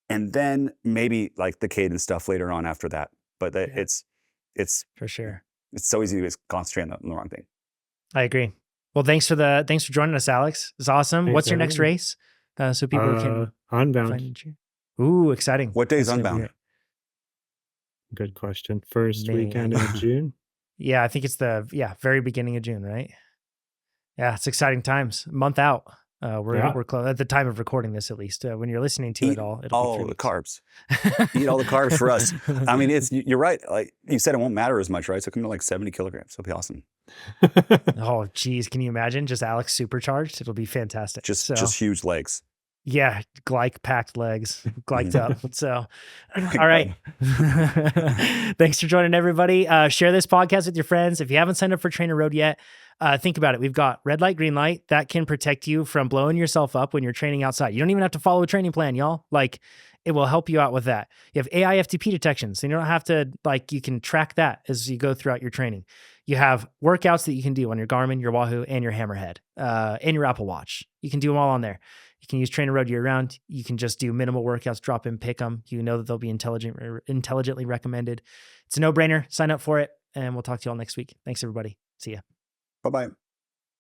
And then maybe the cadence stuff later on after that. But it's for sure. It's so easy to just concentrate on the wrong thing. I agree. Well, thanks for joining us, Alex. It's awesome. What's your next race? So people can Unbound. Find you. Ooh, exciting. What day is Unbound? Good question. First weekend in June. Yeah, I think it's the very beginning of June, right? Yeah, it's exciting times. A month out. We're close at the time of recording this, at least. When you're listening to it'll be all the carbs. Eat all the carbs for us. I mean, you're right. Like you said, it won't matter as much, right? So come to 70 kilograms. It'll be awesome. Oh, geez. Can you imagine? Just Alex supercharged? It'll be fantastic. Just huge legs. Yeah, packed legs, gliked up. So, all right. Thanks for joining, everybody. Share this podcast with your friends. If you haven't signed up for TrainerRoad yet, think about it. We've got red light, green light that can protect you from blowing yourself up when you're training outside. You don't even have to follow a training plan, y'all. Like, it will help you out with that. You have AI FTP detection, so you don't have to, like, you can track that as you go throughout your training. You have workouts that you can do on your Garmin, your Wahoo, and your Hammerhead, and your Apple Watch. You can do them all on there. You can use TrainerRoad year round. You can just do minimal workouts, drop in, pick them. You know that they'll be intelligently recommended. It's a no-brainer. Sign up for it, and we'll talk to you all next week. Thanks, everybody. See ya. Bye-bye.